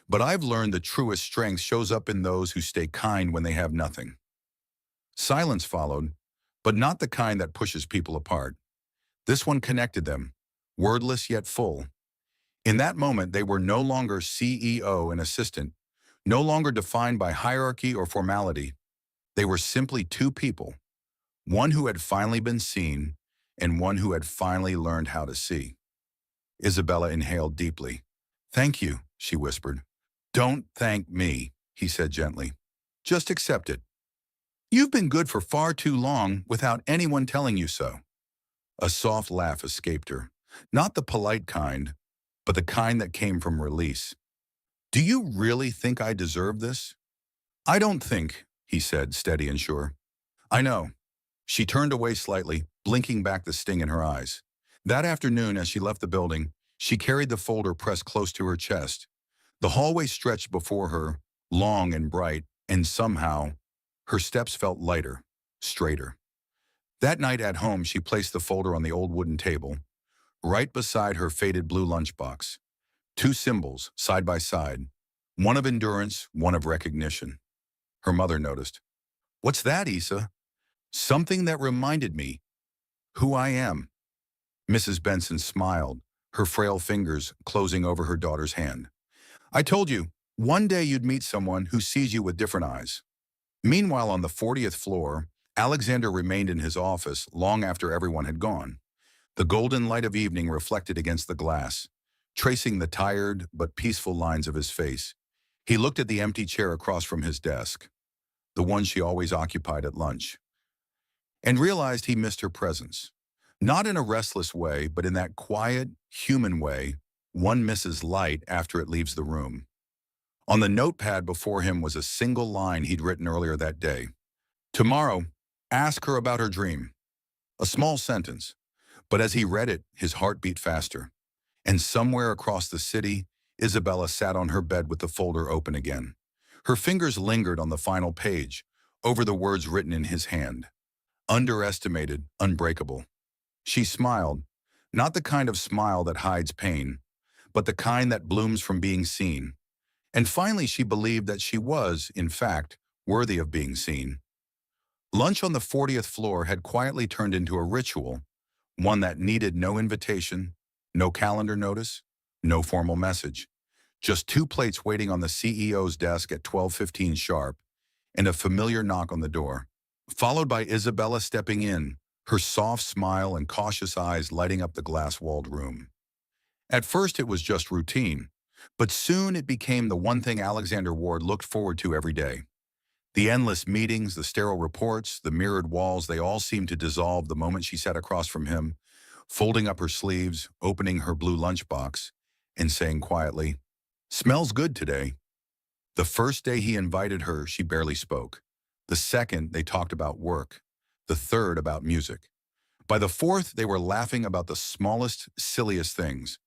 But I've learned the truest strength shows up in those who stay kind when they have nothing. Silence followed, but not the kind that pushes people apart. This one connected them, wordless yet full. In that moment, they were no longer CEO and assistant, no longer defined by hierarchy or formality. They were simply two people, one who had finally been seen and one who had finally learned how to see. Isabella inhaled deeply. Thank you, she whispered. Don't thank me, he said gently. Just accept it. You've been good for far too long without anyone telling you so. A soft laugh escaped her, not the polite kind, but the kind that came from release. Do you really think I deserve this? I don't think, he said, steady and sure. I know. She turned away slightly, blinking back the sting in her eyes. That afternoon, as she left the building, she carried the folder pressed close to her chest. The hallway stretched before her, long and bright, and somehow, her steps felt lighter, straighter. That night at home, she placed the folder on the old wooden table, right beside her faded blue lunchbox. 2 symbols, side by side, one of endurance, one of recognition. Her mother noticed. What's that, Isa? Something that reminded me who I am. Mrs. Benson smiled, her frail fingers closing over her daughter's hand. I told you, one day you'd meet someone who sees you with different eyes. Meanwhile, on the 40th floor, Alexander remained in his office long after everyone had gone. The golden light of evening reflected against the glass, tracing the tired but peaceful lines of his face. He looked at the empty chair across from his desk, the one she always occupied at lunch, and realized he missed her presence. Not in a restless way, but in that quiet, human way one misses light after it leaves the room. On the notepad before him was a single line he'd written earlier that day. Tomorrow, ask her about her dream. A small sentence, but as he read it, his heart beat faster. And somewhere across the city, Isabella sat on her bed with the folder open again. Her fingers lingered on the final page, over the words written in his hand. Underestimated, unbreakable. She smiled, not the kind of smile that hides pain, but the kind that blooms from being seen. And finally, she believed that she was, in fact, worthy of being seen. Lunch on the 40th floor had quietly turned into a ritual, one that needed no invitation, no calendar notice, no formal message. Just two plates waiting on the CEO's desk at 12:15 sharp, and a familiar knock on the door, followed by Isabella stepping in, her soft smile and cautious eyes lighting up the glass-walled room. At first it was just routine, but soon it became the one thing Alexander Ward looked forward to every day. The endless meetings, the sterile reports, the mirrored walls, they all seemed to dissolve the moment she sat across from him, folding up her sleeves, opening her blue lunchbox, and saying quietly, "Smells good today." The first day he invited her, she barely spoke. The second, they talked about work. The third, about music. By the fourth, they were laughing about the smallest, silliest things.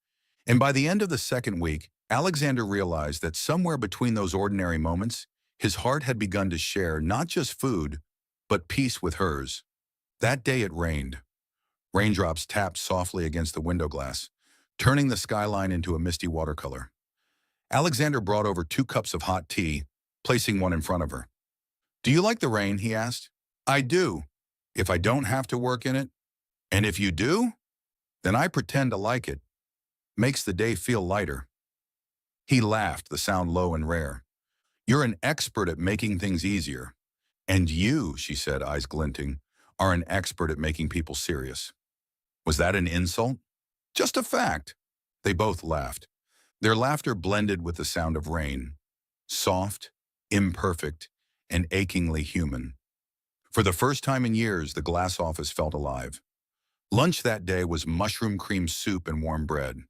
And by the end of the second week, Alexander realized that somewhere between those ordinary moments, his heart had begun to share not just food, but peace with hers. That day it rained. Raindrops tapped softly against the window glass, turning the skyline into a misty watercolor. Alexander brought over 2 cups of hot tea, placing one in front of her. "Do you like the rain?" he asked. "I do, if I don't have to work in it. And if you do, then I pretend to like it. Makes the day feel lighter." He laughed, the sound low and rare. "You're an expert at making things easier. And you," she said, eyes glinting, "are an expert at making people serious." Was that an insult? Just a fact. They both laughed. Their laughter blended with the sound of rain. Soft, imperfect, and achingly human. For the first time in years, the glass office felt alive. Lunch that day was mushroom cream soup and warm bread.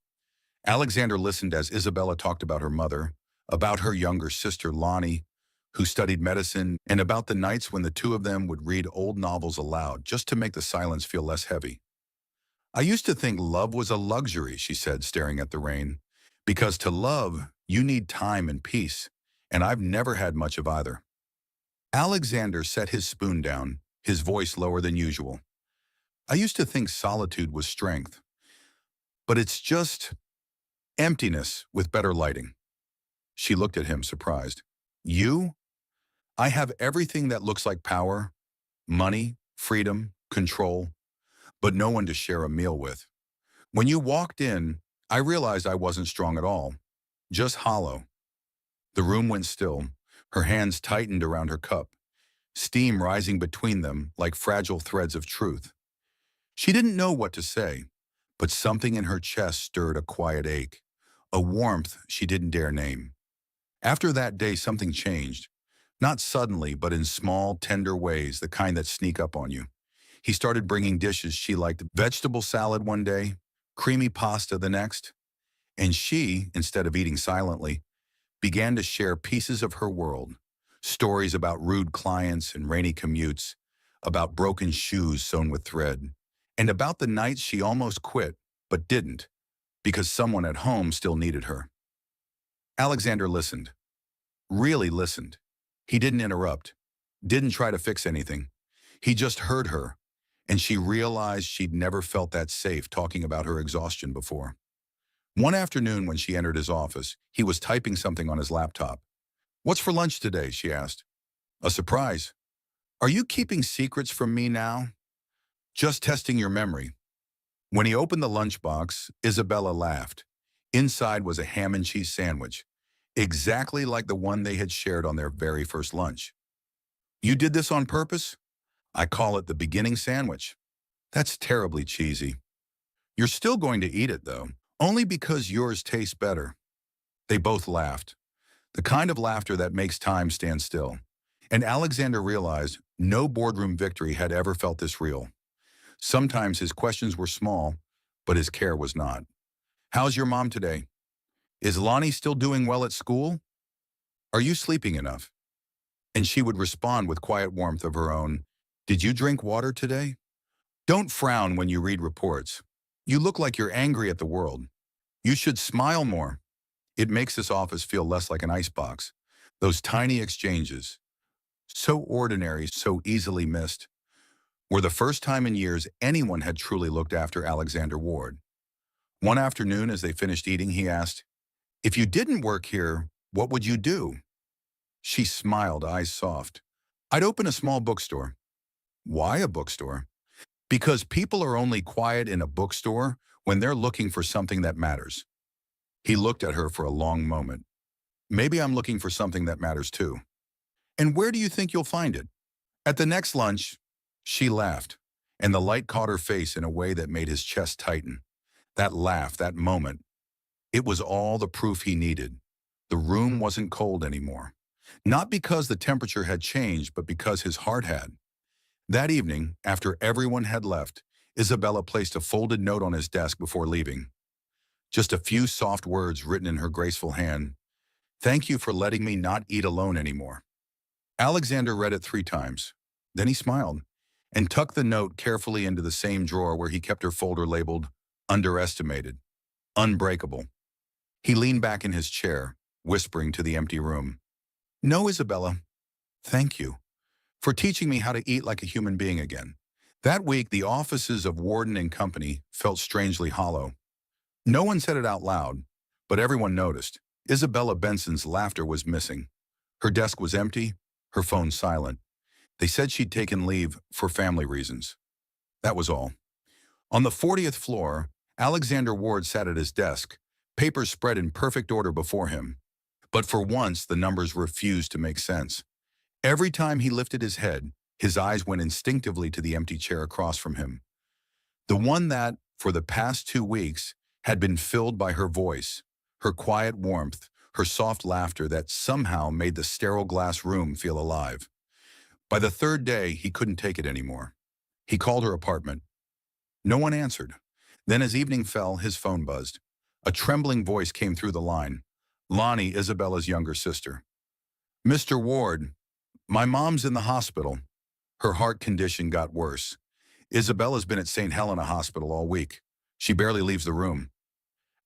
Alexander listened as Isabella talked about her mother, about her younger sister Lonnie, who studied medicine, and about the nights when the two of them would read old novels aloud just to make the silence feel less heavy. "I used to think love was a luxury," she said, staring at the rain. "Because to love, you need time and peace, and I've never had much of either." Alexander set his spoon down, his voice lower than usual. "I used to think solitude was strength, but it's just emptiness with better lighting." She looked at him, surprised. "You? I have everything that looks like power, money, freedom, control, but no one to share a meal with. When you walked in, I realized I wasn't strong at all, just hollow." The room went still. Her hands tightened around her cup, steam rising between them like fragile threads of truth. She didn't know what to say, but something in her chest stirred a quiet ache, a warmth she didn't dare name. After that day, something changed. Not suddenly, but in small, tender ways, the kind that sneak up on you. He started bringing dishes she liked, vegetable salad one day, creamy pasta the next, and she, instead of eating silently, began to share pieces of her world, stories about rude clients and rainy commutes, about broken shoes sewn with thread, and about the nights she almost quit, but didn't, because someone at home still needed her. Alexander listened, really listened. He didn't interrupt, didn't try to fix anything. He just heard her, and she realized she'd never felt that safe talking about her exhaustion before. One afternoon when she entered his office, he was typing something on his laptop. "What's for lunch today?" she asked. "A surprise." "Are you keeping secrets from me now?" "Just testing your memory." When he opened the lunchbox, Isabella laughed. Inside was a ham and cheese sandwich, exactly like the one they had shared on their very first lunch. "You did this on purpose?" "I call it the beginning sandwich." "That's terribly cheesy." "You're still going to eat it, though, only because yours tastes better." They both laughed, the kind of laughter that makes time stand still. And Alexander realized no boardroom victory had ever felt this real. Sometimes his questions were small, but his care was not. "How's your mom today? Is Lonnie still doing well at school? Are you sleeping enough?" And she would respond with quiet warmth of her own, "Did you drink water today? Don't frown when you read reports. You look like you're angry at the world. You should smile more." It makes this office feel less like an icebox. Those tiny exchanges, so ordinary, so easily missed, were the first time in years anyone had truly looked after Alexander Ward. One afternoon, as they finished eating, he asked, "If you didn't work here, what would you do?" She smiled, eyes soft. "I'd open a small bookstore." "Why a bookstore?" "Because people are only quiet in a bookstore when they're looking for something that matters." He looked at her for a long moment. "Maybe I'm looking for something that matters too." "And where do you think you'll find it?" "At the next lunch." She laughed, and the light caught her face in a way that made his chest tighten. That laugh, that moment, it was all the proof he needed. The room wasn't cold anymore. Not because the temperature had changed, but because his heart had. That evening, after everyone had left, Isabella placed a folded note on his desk before leaving. Just a few soft words written in her graceful hand. "Thank you for letting me not eat alone anymore." Alexander read it 3 times. Then he smiled and tucked the note carefully into the same drawer where he kept her folder labeled "Underestimated, Unbreakable." He leaned back in his chair, whispering to the empty room, "No, Isabella, thank you for teaching me how to eat like a human being again." That week, the offices of Warden and Company felt strangely hollow. No one said it out loud, but everyone noticed. Isabella Benson's laughter was missing. Her desk was empty, her phone silent. They said she'd taken leave for family reasons. That was all. On the 40th floor, Alexander Ward sat at his desk, papers spread in perfect order before him. But for once, the numbers refused to make sense. Every time he lifted his head, his eyes went instinctively to the empty chair across from him. The one that, for the past 2 weeks, had been filled by her voice, her quiet warmth, her soft laughter that somehow made the sterile glass room feel alive. By the third day, he couldn't take it anymore. He called her apartment. No one answered. Then as evening fell, his phone buzzed. A trembling voice came through the line. Lonnie, Isabella's younger sister. "Mr. Ward, my mom's in the hospital." Her heart condition got worse. Isabella's been at St. Helena Hospital all week. She barely leaves the room.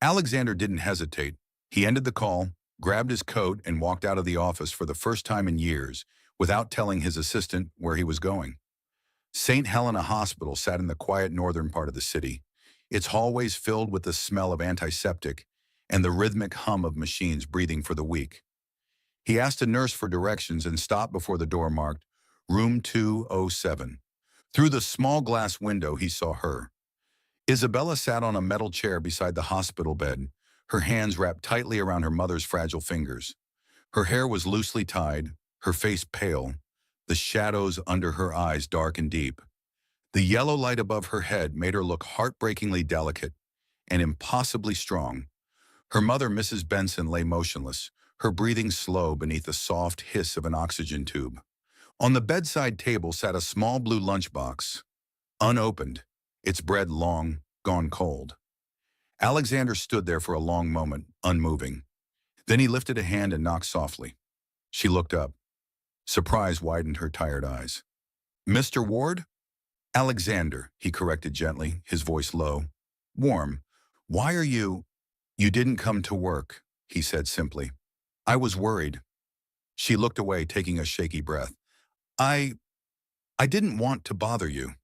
Alexander didn't hesitate. He ended the call, grabbed his coat, and walked out of the office for the first time in years without telling his assistant where he was going. St. Helena Hospital sat in the quiet northern part of the city, its hallways filled with the smell of antiseptic and the rhythmic hum of machines breathing for the weak. He asked a nurse for directions and stopped before the door marked Room 207. Through the small glass window, he saw her. Isabella sat on a metal chair beside the hospital bed, her hands wrapped tightly around her mother's fragile fingers. Her hair was loosely tied, her face pale, the shadows under her eyes dark and deep. The yellow light above her head made her look heartbreakingly delicate and impossibly strong. Her mother, Mrs. Benson, lay motionless, her breathing slow beneath the soft hiss of an oxygen tube. On the bedside table sat a small blue lunchbox, unopened, its bread long, gone cold. Alexander stood there for a long moment, unmoving. Then he lifted a hand and knocked softly. She looked up. Surprise widened her tired eyes. "Mr. Ward?" "Alexander," he corrected gently, his voice low. "Warm. Why are you—" "You didn't come to work," he said simply. "I was worried." She looked away, taking a shaky breath. I didn't want to bother you."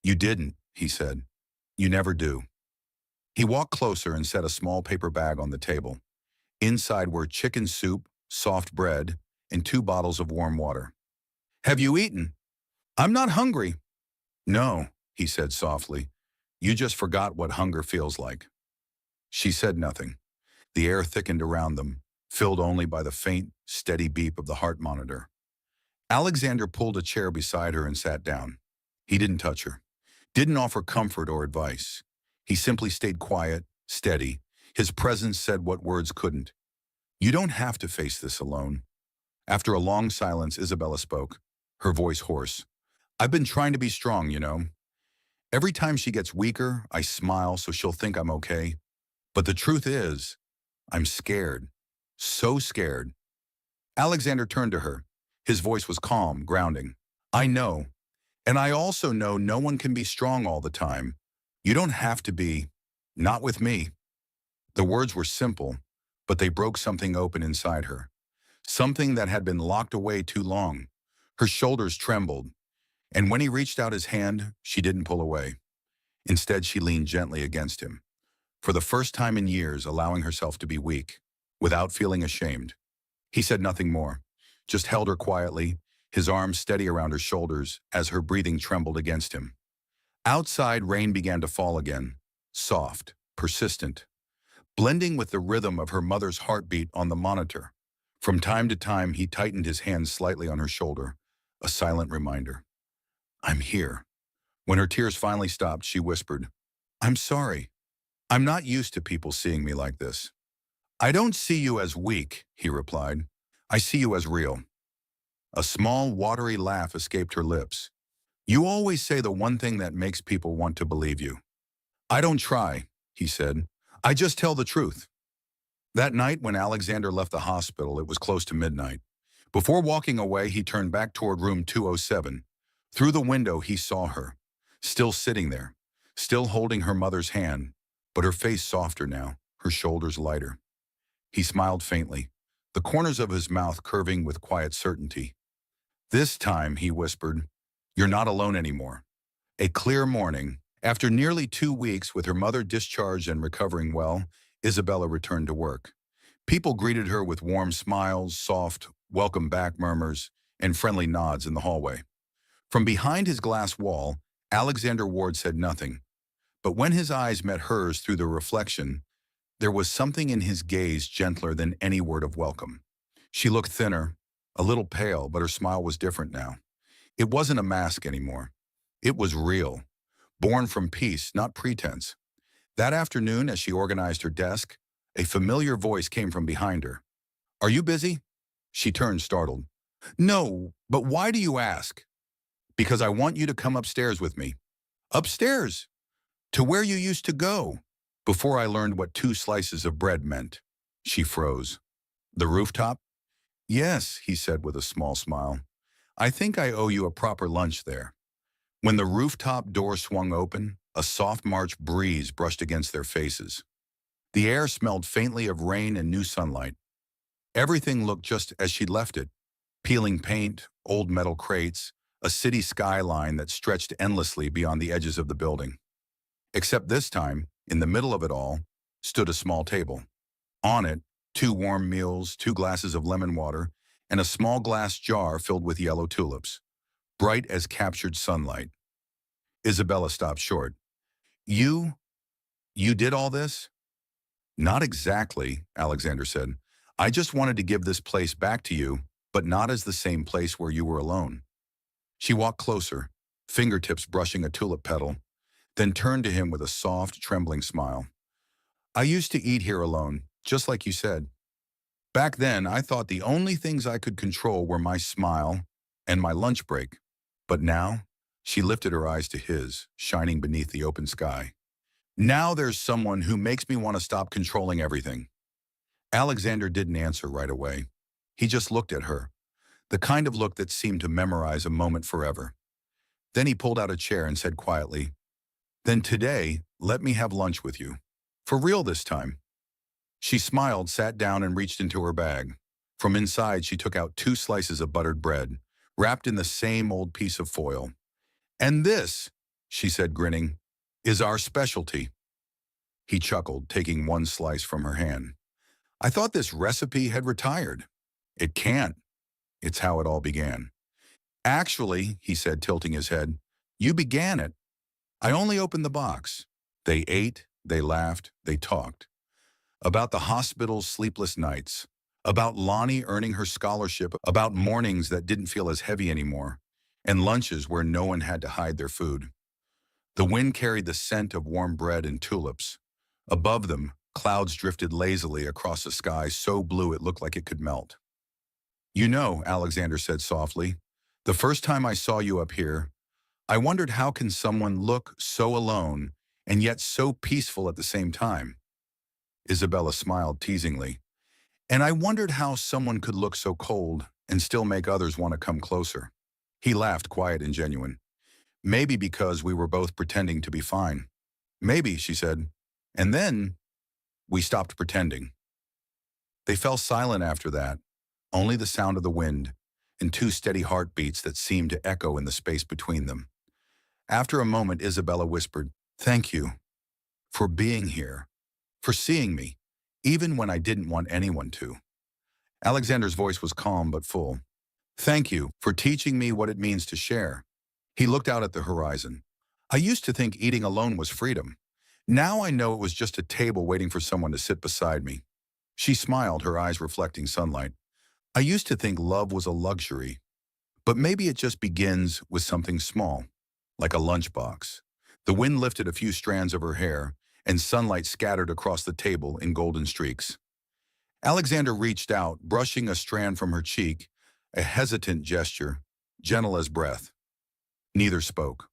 "You didn't," he said. "You never do." He walked closer and set a small paper bag on the table. Inside were chicken soup, soft bread, and 2 bottles of warm water. "Have you eaten?" "I'm not hungry." "No," he said softly. "You just forgot what hunger feels like." She said nothing. The air thickened around them, filled only by the faint, steady beep of the heart monitor. Alexander pulled a chair beside her and sat down. He didn't touch her, didn't offer comfort or advice. He simply stayed quiet, steady. His presence said what words couldn't. "You don't have to face this alone." After a long silence, Isabella spoke, her voice hoarse. "I've been trying to be strong, you know. Every time she gets weaker, I smile so she'll think I'm okay. But the truth is, I'm scared. So scared." Alexander turned to her. His voice was calm, grounding. "I know. And I also know no one can be strong all the time. You don't have to be. Not with me." The words were simple, but they broke something open inside her. Something that had been locked away too long. Her shoulders trembled, and when he reached out his hand, she didn't pull away. Instead, she leaned gently against him. for the first time in years allowing herself to be weak, without feeling ashamed. He said nothing more, just held her quietly, his arms steady around her shoulders as her breathing trembled against him. Outside, rain began to fall again, soft, persistent, blending with the rhythm of her mother's heartbeat on the monitor. From time to time, he tightened his hand slightly on her shoulder, a silent reminder. I'm here. When her tears finally stopped, she whispered, I'm sorry. I'm not used to people seeing me like this. I don't see you as weak, he replied. I see you as real. A small, watery laugh escaped her lips. You always say the one thing that makes people want to believe you. I don't try, he said. I just tell the truth. That night when Alexander left the hospital, it was close to midnight. Before walking away, he turned back toward room 207. Through the window, he saw her, still sitting there, still holding her mother's hand, but her face softer now, her shoulders lighter. He smiled faintly, the corners of his mouth curving with quiet certainty. This time, he whispered, you're not alone anymore. A clear morning, after nearly 2 weeks with her mother discharged and recovering well, Isabella returned to work. People greeted her with warm smiles, soft, welcome back murmurs, and friendly nods in the hallway. From behind his glass wall, Alexander Ward said nothing. But when his eyes met hers through the reflection, there was something in his gaze gentler than any word of welcome. She looked thinner, a little pale, but her smile was different now. It wasn't a mask anymore. It was real, born from peace, not pretense. That afternoon, as she organized her desk, a familiar voice came from behind her. Are you busy? She turned, startled. No, but why do you ask? Because I want you to come upstairs with me. Upstairs? To where you used to go? Before I learned what 2 slices of bread meant. She froze. The rooftop? Yes, he said with a small smile. I think I owe you a proper lunch there. When the rooftop door swung open, a soft March breeze brushed against their faces. The air smelled faintly of rain and new sunlight. Everything looked just as she'd left it. Peeling paint, old metal crates, a city skyline that stretched endlessly beyond the edges of the building. Except this time, in the middle of it all, stood a small table. On it, 2 warm meals, 2 glasses of lemon water, and a small glass jar filled with yellow tulips, bright as captured sunlight. Isabella stopped short. You did all this? Not exactly, Alexander said. I just wanted to give this place back to you, but not as the same place where you were alone. She walked closer, fingertips brushing a tulip petal, then turned to him with a soft, trembling smile. I used to eat here alone, just like you said. Back then, I thought the only things I could control were my smile and my lunch break. But now, she lifted her eyes to his, shining beneath the open sky. Now there's someone who makes me want to stop controlling everything. Alexander didn't answer right away. He just looked at her, the kind of look that seemed to memorize a moment forever. Then he pulled out a chair and said quietly, Then today, let me have lunch with you. For real this time. She smiled, sat down, and reached into her bag. From inside, she took out 2 slices of buttered bread, wrapped in the same old piece of foil. And this, she said, grinning, is our specialty. He chuckled, taking 1 slice from her hand. I thought this recipe had retired. It can't. It's how it all began. Actually, he said, tilting his head, you began it. I only opened the box. They ate, they laughed, they talked. About the hospital's sleepless nights, about Lonnie earning her scholarship, about mornings that didn't feel as heavy anymore, and lunches where no one had to hide their food. The wind carried the scent of warm bread and tulips. Above them, clouds drifted lazily across a sky so blue it looked like it could melt. You know, Alexander said softly, the first time I saw you up here, I wondered how can someone look so alone and yet so peaceful at the same time. Isabella smiled teasingly. And I wondered how someone could look so cold and still make others want to come closer. He laughed, quiet and genuine. Maybe because we were both pretending to be fine. Maybe, she said. And then we stopped pretending. They fell silent after that, only the sound of the wind and 2 steady heartbeats that seemed to echo in the space between them. After a moment, Isabella whispered, Thank you for being here. for seeing me, even when I didn't want anyone to. Alexander's voice was calm but full. Thank you for teaching me what it means to share. He looked out at the horizon. I used to think eating alone was freedom. Now I know it was just a table waiting for someone to sit beside me. She smiled, her eyes reflecting sunlight. I used to think love was a luxury, but maybe it just begins with something small, like a lunchbox. The wind lifted a few strands of her hair, and sunlight scattered across the table in golden streaks. Alexander reached out, brushing a strand from her cheek, a hesitant gesture, gentle as breath. Neither spoke.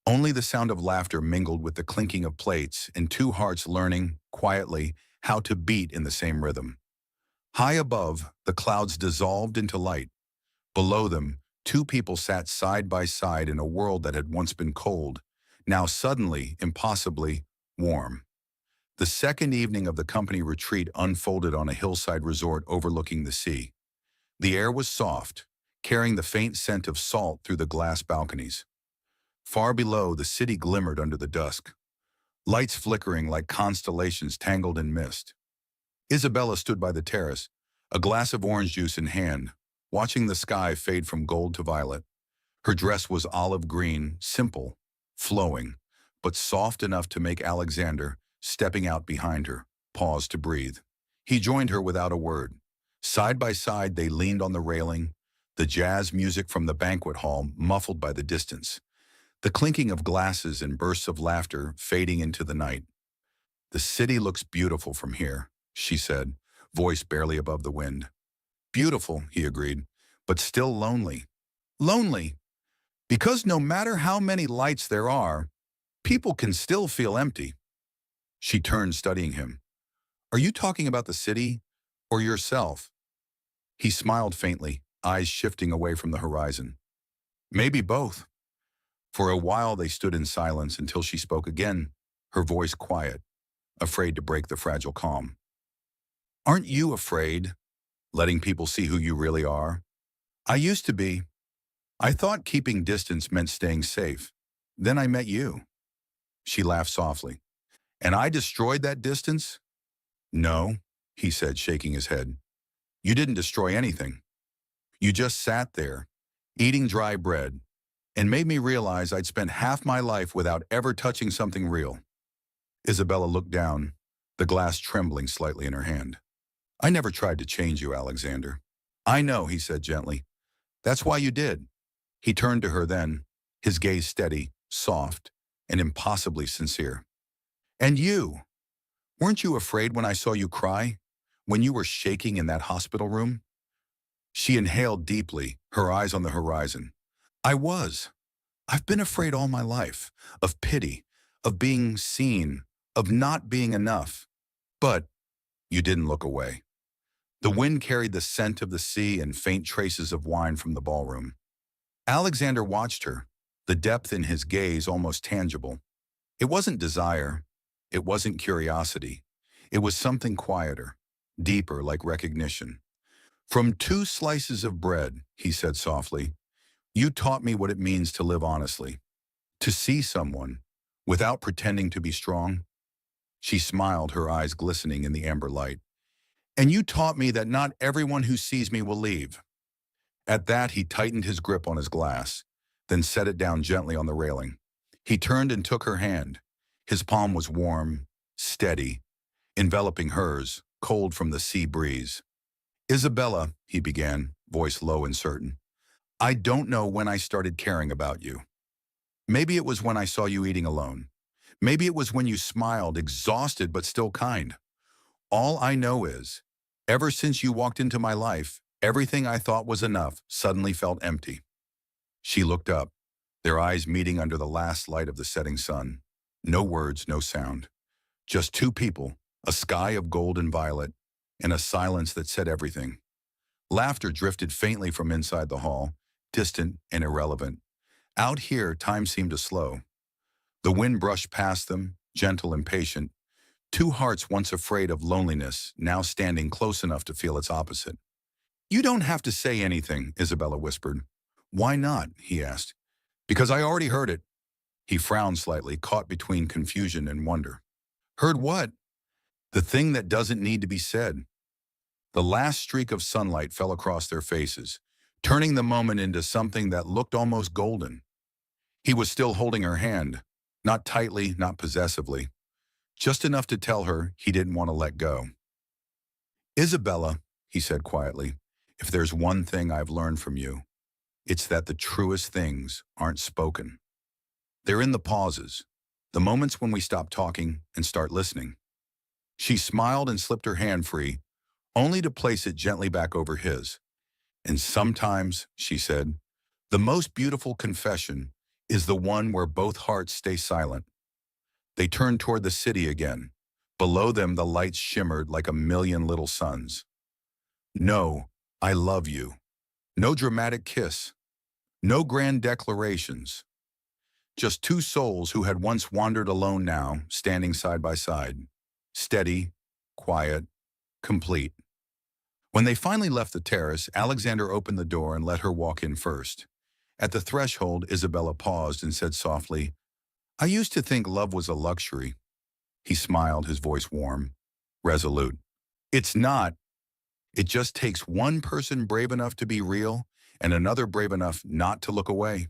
Only the sound of laughter mingled with the clinking of plates and two hearts learning, quietly, how to beat in the same rhythm. High above, the clouds dissolved into light. Below them, two people sat side by side in a world that had once been cold, now suddenly, impossibly, warm. The second evening of the company retreat unfolded on a hillside resort overlooking the sea. The air was soft, carrying the faint scent of salt through the glass balconies. Far below, the city glimmered under the dusk, lights flickering like constellations tangled in mist. Isabella stood by the terrace, a glass of orange juice in hand, watching the sky fade from gold to violet. Her dress was olive green, simple, flowing, but soft enough to make Alexander, stepping out behind her, pause to breathe. He joined her without a word. Side by side, they leaned on the railing, the jazz music from the banquet hall muffled by the distance, the clinking of glasses and bursts of laughter fading into the night. The city looks beautiful from here, she said, voice barely above the wind. Beautiful, he agreed, but still lonely. Lonely, because no matter how many lights there are, people can still feel empty. She turned, studying him. Are you talking about the city or yourself? He smiled faintly, eyes shifting away from the horizon. Maybe both. For a while they stood in silence until she spoke again, her voice quiet, afraid to break the fragile calm. Aren't you afraid, letting people see who you really are? I used to be. I thought keeping distance meant staying safe. Then I met you. She laughed softly. And I destroyed that distance? No, he said, shaking his head. You didn't destroy anything. You just sat there, eating dry bread, and made me realize I'd spent half my life without ever touching something real. Isabella looked down, the glass trembling slightly in her hand. I never tried to change you, Alexander. I know, he said gently. That's why you did. He turned to her then, his gaze steady, soft, and impossibly sincere. And you, weren't you afraid when I saw you cry? When you were shaking in that hospital room? She inhaled deeply, her eyes on the horizon. I was. I've been afraid all my life, of pity, of being seen, of not being enough. But you didn't look away. The wind carried the scent of the sea and faint traces of wine from the ballroom. Alexander watched her, the depth in his gaze almost tangible. It wasn't desire. It wasn't curiosity. It was something quieter, deeper, like recognition. From two slices of bread, he said softly, you taught me what it means to live honestly, to see someone without pretending to be strong. She smiled, her eyes glistening in the amber light. And you taught me that not everyone who sees me will leave. At that, he tightened his grip on his glass, then set it down gently on the railing. He turned and took her hand. His palm was warm, steady, enveloping hers, cold from the sea breeze. Isabella, he began, voice low and certain, I don't know when I started caring about you. Maybe it was when I saw you eating alone. Maybe it was when you smiled, exhausted but still kind. All I know is, ever since you walked into my life, everything I thought was enough suddenly felt empty. She looked up, their eyes meeting under the last light of the setting sun. No words, no sound. Just two people, a sky of gold and violet, and a silence that said everything. Laughter drifted faintly from inside the hall, distant and irrelevant. Out here, time seemed to slow. The wind brushed past them, gentle and patient. Two hearts once afraid of loneliness, now standing close enough to feel its opposite. You don't have to say anything, Isabella whispered. Why not? He asked. Because I already heard it. He frowned slightly, caught between confusion and wonder. Heard what? The thing that doesn't need to be said. The last streak of sunlight fell across their faces, turning the moment into something that looked almost golden. He was still holding her hand, not tightly, not possessively, just enough to tell her he didn't want to let go. Isabella, he said quietly, if there's one thing I've learned from you, it's that the truest things aren't spoken. They're in the pauses, the moments when we stop talking and start listening. She smiled and slipped her hand free, only to place it gently back over his. And sometimes, she said, the most beautiful confession is the one where both hearts stay silent. They turned toward the city again. Below them, the lights shimmered like a million little suns. No, I love you. No dramatic kiss. No grand declarations. Just two souls who had once wandered alone now, standing side by side. Steady, quiet, complete. When they finally left the terrace, Alexander opened the door and let her walk in first. At the threshold, Isabella paused and said softly, I used to think love was a luxury. He smiled, his voice warm, resolute. It's not. It just takes one person brave enough to be real and another brave enough not to look away.